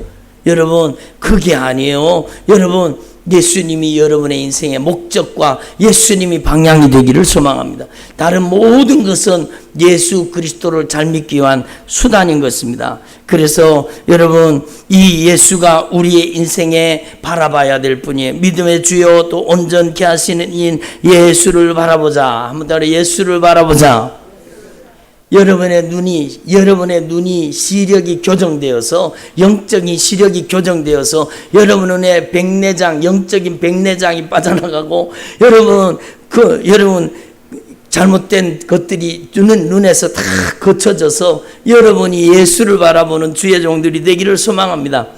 여러분 그게 아니에요. 여러분 예수님이 여러분의 인생의 목적과 예수님이 방향이 되기를 소망합니다. 다른 모든 것은 예수 그리스도를 잘 믿기 위한 수단인 것입니다. 그래서 여러분 이 예수가 우리의 인생에 바라봐야 될 분이에요. 믿음의 주요 또 온전케 하시는 이인 예수를 바라보자. 한번 더 예수를 바라보자. 여러분의 눈이 시력이 교정되어서, 영적인 시력이 교정되어서 여러분 눈에 백내장, 영적인 백내장이 빠져나가고, 여러분 잘못된 것들이 눈에서 다 거쳐져서 여러분이 예수를 바라보는 주의 종들이 되기를 소망합니다.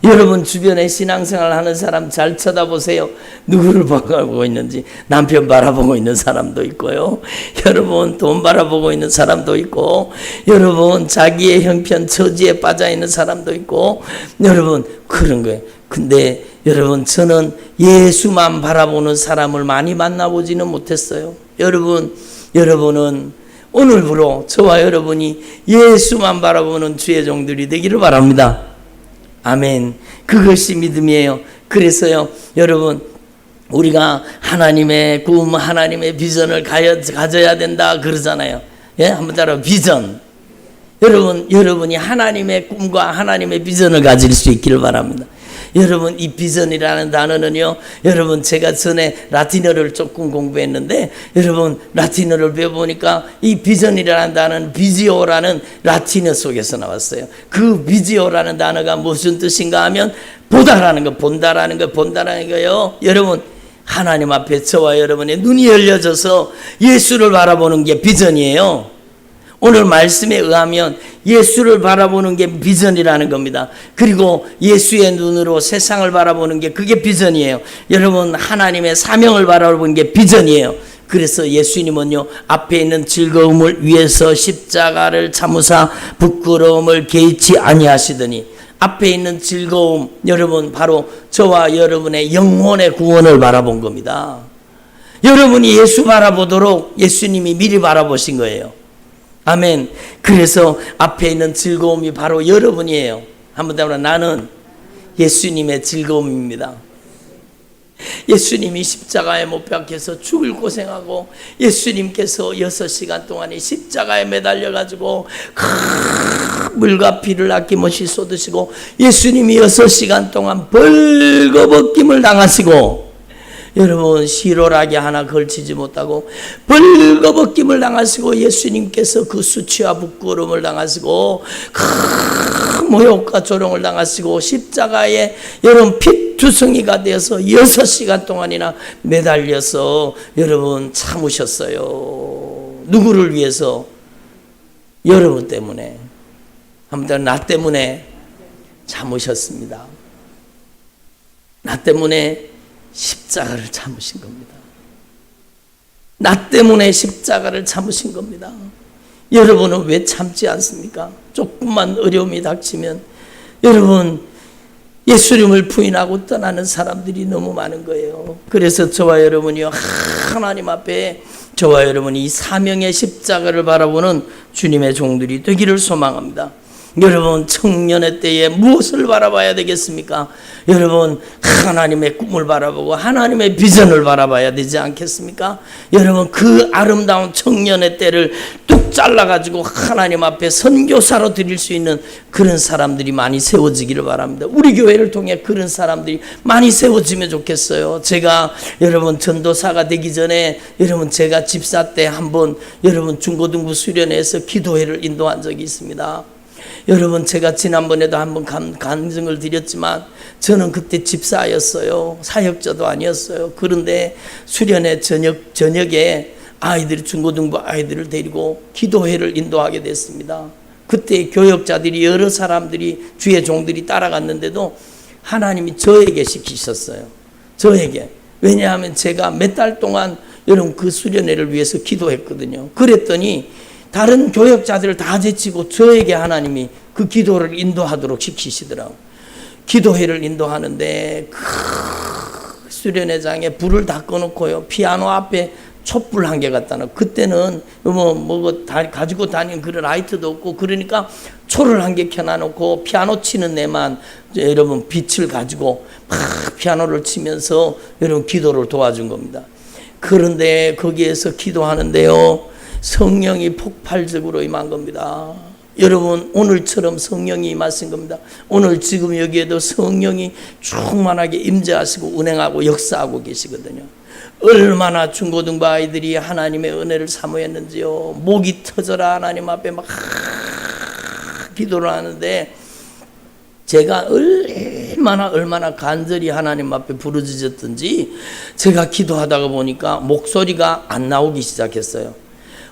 여러분 주변에 신앙생활 하는 사람 잘 쳐다보세요. 누구를 바라보고 있는지. 남편 바라보고 있는 사람도 있고요, 여러분 돈 바라보고 있는 사람도 있고, 여러분 자기의 형편 처지에 빠져 있는 사람도 있고, 여러분 그런 거예요. 근데 여러분 저는 예수만 바라보는 사람을 많이 만나보지는 못했어요. 여러분은 오늘부로 저와 여러분이 예수만 바라보는 주의 종들이 되기를 바랍니다. 아멘. 그것이 믿음이에요. 그래서요, 여러분 우리가 하나님의 꿈, 하나님의 비전을 가져야 된다 그러잖아요. 예, 한번 따라 비전. 여러분이 하나님의 꿈과 하나님의 비전을 가질 수 있기를 바랍니다. 여러분 이 비전이라는 단어는요, 여러분 제가 전에 라틴어를 조금 공부했는데, 여러분 라틴어를 배워보니까 이 비전이라는 단어는 비지오라는 라틴어 속에서 나왔어요. 그 비지오라는 단어가 무슨 뜻인가 하면 본다라는 거요. 여러분 하나님 앞에 저와 여러분의 눈이 열려져서 예수를 바라보는 게 비전이에요. 오늘 말씀에 의하면 예수를 바라보는 게 비전이라는 겁니다. 그리고 예수의 눈으로 세상을 바라보는 게 그게 비전이에요. 여러분 하나님의 사명을 바라보는 게 비전이에요. 그래서 예수님은요, 앞에 있는 즐거움을 위해서 십자가를 참으사 부끄러움을 개의치 아니하시더니, 앞에 있는 즐거움, 여러분 바로 저와 여러분의 영혼의 구원을 바라본 겁니다. 여러분이 예수 바라보도록 예수님이 미리 바라보신 거예요. 아멘. 그래서 앞에 있는 즐거움이 바로 여러분이에요. 한번 더 나는 예수님의 즐거움입니다. 예수님이 십자가에 못 박혀서 죽을 고생하고, 예수님께서 6시간 동안에 십자가에 매달려 가지고 물과 피를 아낌없이 쏟으시고, 예수님이 6시간 동안 벌거벗김을 당하시고, 여러분 시로라기 하나 걸치지 못하고 벌거벗김을 당하시고, 예수님께서 그 수치와 부끄러움을 당하시고 큰 모욕과 조롱을 당하시고 십자가에 여러분 피투성이가 되어서 6시간 동안이나 매달려서 여러분 참으셨어요. 누구를 위해서? 여러분 때문에. 한번 나 때문에 참으셨습니다. 나 때문에 십자가를 참으신 겁니다. 나 때문에 십자가를 참으신 겁니다. 여러분은 왜 참지 않습니까? 조금만 어려움이 닥치면 여러분 예수님을 부인하고 떠나는 사람들이 너무 많은 거예요. 그래서 저와 여러분이요, 하나님 앞에 저와 여러분이 이 사명의 십자가를 바라보는 주님의 종들이 되기를 소망합니다. 여러분 청년의 때에 무엇을 바라봐야 되겠습니까? 여러분 하나님의 꿈을 바라보고 하나님의 비전을 바라봐야 되지 않겠습니까? 여러분 그 아름다운 청년의 때를 뚝 잘라가지고 하나님 앞에 선교사로 드릴 수 있는 그런 사람들이 많이 세워지기를 바랍니다. 우리 교회를 통해 그런 사람들이 많이 세워지면 좋겠어요. 제가 여러분 전도사가 되기 전에 여러분 제가 집사 때 한번 여러분 중고등부 수련회에서 기도회를 인도한 적이 있습니다. 여러분 제가 지난번에도 한번 간증을 드렸지만 저는 그때 집사였어요. 사역자도 아니었어요. 그런데 수련회 저녁에 아이들 중고등부 아이들을 데리고 기도회를 인도하게 됐습니다. 그때 교역자들이 여러 사람들이 주의 종들이 따라갔는데도 하나님이 저에게 시키셨어요. 저에게. 왜냐하면 제가 몇 달 동안 여러분 그 수련회를 위해서 기도했거든요. 그랬더니 다른 교역자들을 다 제치고 저에게 하나님이 그 기도를 인도하도록 시키시더라고. 기도회를 인도하는데 수련회장에 불을 다 꺼놓고요, 피아노 앞에 촛불 한 개 갖다 놓고, 그때는 가지고 다니는 그런 라이트도 없고, 그러니까 초를 한 개 켜놔놓고 피아노 치는 내만 여러분 빛을 가지고 막 피아노를 치면서 여러분 기도를 도와준 겁니다. 그런데 거기에서 기도하는데요, 성령이 폭발적으로 임한 겁니다. 여러분, 오늘처럼 성령이 임하신 겁니다. 오늘 지금 여기에도 성령이 충만하게 임재하시고 운행하고 역사하고 계시거든요. 얼마나 중고등부 아이들이 하나님의 은혜를 사모했는지요. 목이 터져라 하나님 앞에 막 기도를 하는데, 제가 얼마나 간절히 하나님 앞에 부르짖었던지 제가 기도하다가 보니까 목소리가 안 나오기 시작했어요.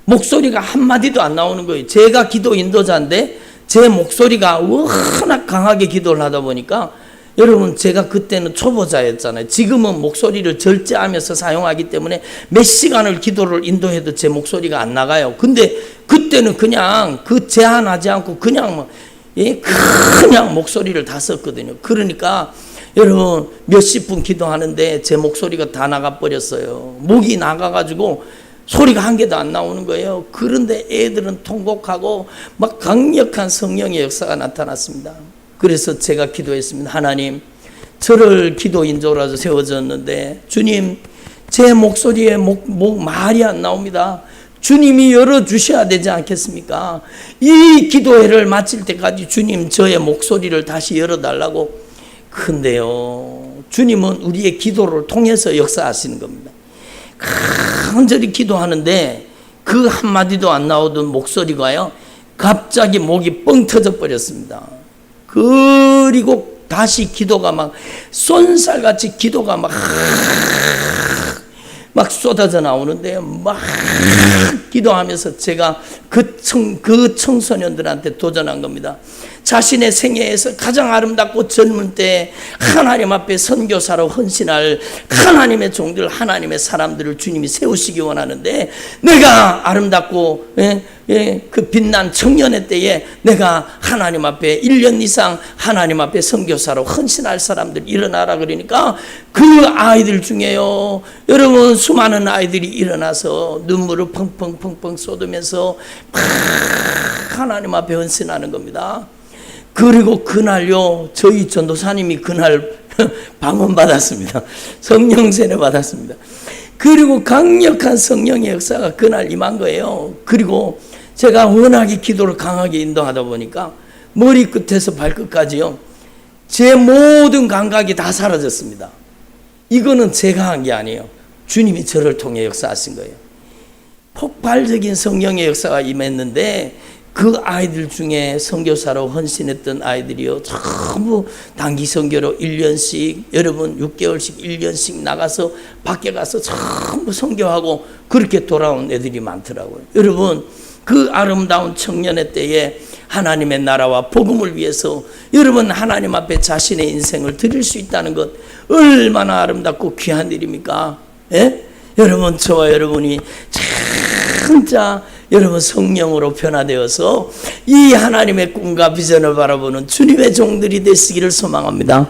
목소리가 한마디도 안 나오는 거예요. 제가 기도 인도자인데 제 목소리가 워낙 강하게 기도를 하다 보니까, 여러분, 제가 그때는 초보자였잖아요. 지금은 목소리를 절제하면서 사용하기 때문에 몇 시간을 기도를 인도해도 제 목소리가 안 나가요. 근데 그때는 그냥 그 제한하지 않고 그냥 그냥 목소리를 다 썼거든요. 그러니까 여러분, 몇십 분 기도하는데 제 목소리가 다 나가버렸어요. 목이 나가가지고 소리가 한 개도 안 나오는 거예요. 그런데 애들은 통곡하고 막 강력한 성령의 역사가 나타났습니다. 그래서 제가 기도했습니다. 하나님, 저를 기도 인도라서 세워졌는데 주님, 제 목소리에 말이 안 나옵니다. 주님이 열어주셔야 되지 않겠습니까? 이 기도회를 마칠 때까지 주님, 저의 목소리를 다시 열어달라고. 근데요, 주님은 우리의 기도를 통해서 역사하시는 겁니다. 간절히 기도하는데 그 한마디도 안 나오던 목소리가요, 갑자기 목이 뻥 터져 버렸습니다. 그리고 다시 기도가 막 쏜살같이 기도가 막 쏟아져 나오는데요, 막 기도하면서 제가 그 청소년들한테 도전한 겁니다. 자신의 생애에서 가장 아름답고 젊은 때 하나님 앞에 선교사로 헌신할 하나님의 종들, 하나님의 사람들을 주님이 세우시기 원하는데, 내가 아름답고 그 빛난 청년의 때에 내가 하나님 앞에 1년 이상 하나님 앞에 선교사로 헌신할 사람들 일어나라 그러니까, 그 아이들 중에요, 여러분, 수많은 아이들이 일어나서 눈물을 펑펑펑펑 쏟으면서 막 하나님 앞에 헌신하는 겁니다. 그리고 그날요, 저희 전도사님이 그날 방언 받았습니다. 성령 세례 받았습니다. 그리고 강력한 성령의 역사가 그날 임한 거예요. 그리고 제가 워낙에 기도를 강하게 인도하다 보니까 머리끝에서 발끝까지요, 제 모든 감각이 다 사라졌습니다. 이거는 제가 한 게 아니에요. 주님이 저를 통해 역사하신 거예요. 폭발적인 성령의 역사가 임했는데, 그 아이들 중에 선교사로 헌신했던 아이들이요, 전부 단기 선교로 1년씩, 여러분 6개월씩 1년씩 나가서 밖에 가서 전부 선교하고 그렇게 돌아온 애들이 많더라고요. 여러분, 그 아름다운 청년의 때에 하나님의 나라와 복음을 위해서 여러분 하나님 앞에 자신의 인생을 드릴 수 있다는 것, 얼마나 아름답고 귀한 일입니까? 예? 여러분, 저와 여러분이 진짜 여러분 성령으로 변화되어서 이 하나님의 꿈과 비전을 바라보는 주님의 종들이 되시기를 소망합니다.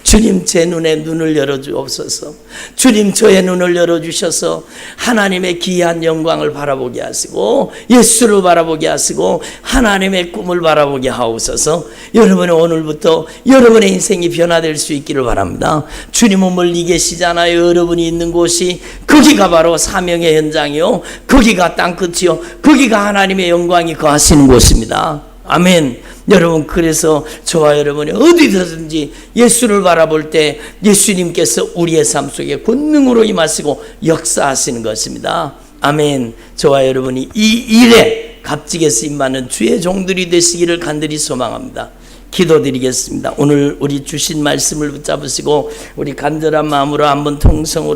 주님, 제 눈에 눈을 열어주옵소서. 주님, 저의 눈을 열어주셔서 하나님의 귀한 영광을 바라보게 하시고 예수를 바라보게 하시고 하나님의 꿈을 바라보게 하옵소서. 여러분의 오늘부터 여러분의 인생이 변화될 수 있기를 바랍니다. 주님은 멀리 계시잖아요. 여러분이 있는 곳이, 거기가 바로 사명의 현장이요, 거기가 땅끝이요, 거기가 하나님의 영광이 거하시는 곳입니다. 아멘. 여러분, 그래서 저와 여러분이 어디서든지 예수를 바라볼 때 예수님께서 우리의 삶 속에 권능으로 임하시고 역사하시는 것입니다. 아멘. 저와 여러분이 이 일에 값지게 쓰임받는 주의 종들이 되시기를 간절히 소망합니다. 기도드리겠습니다. 오늘 우리 주신 말씀을 붙잡으시고 우리 간절한 마음으로 한번 통성으로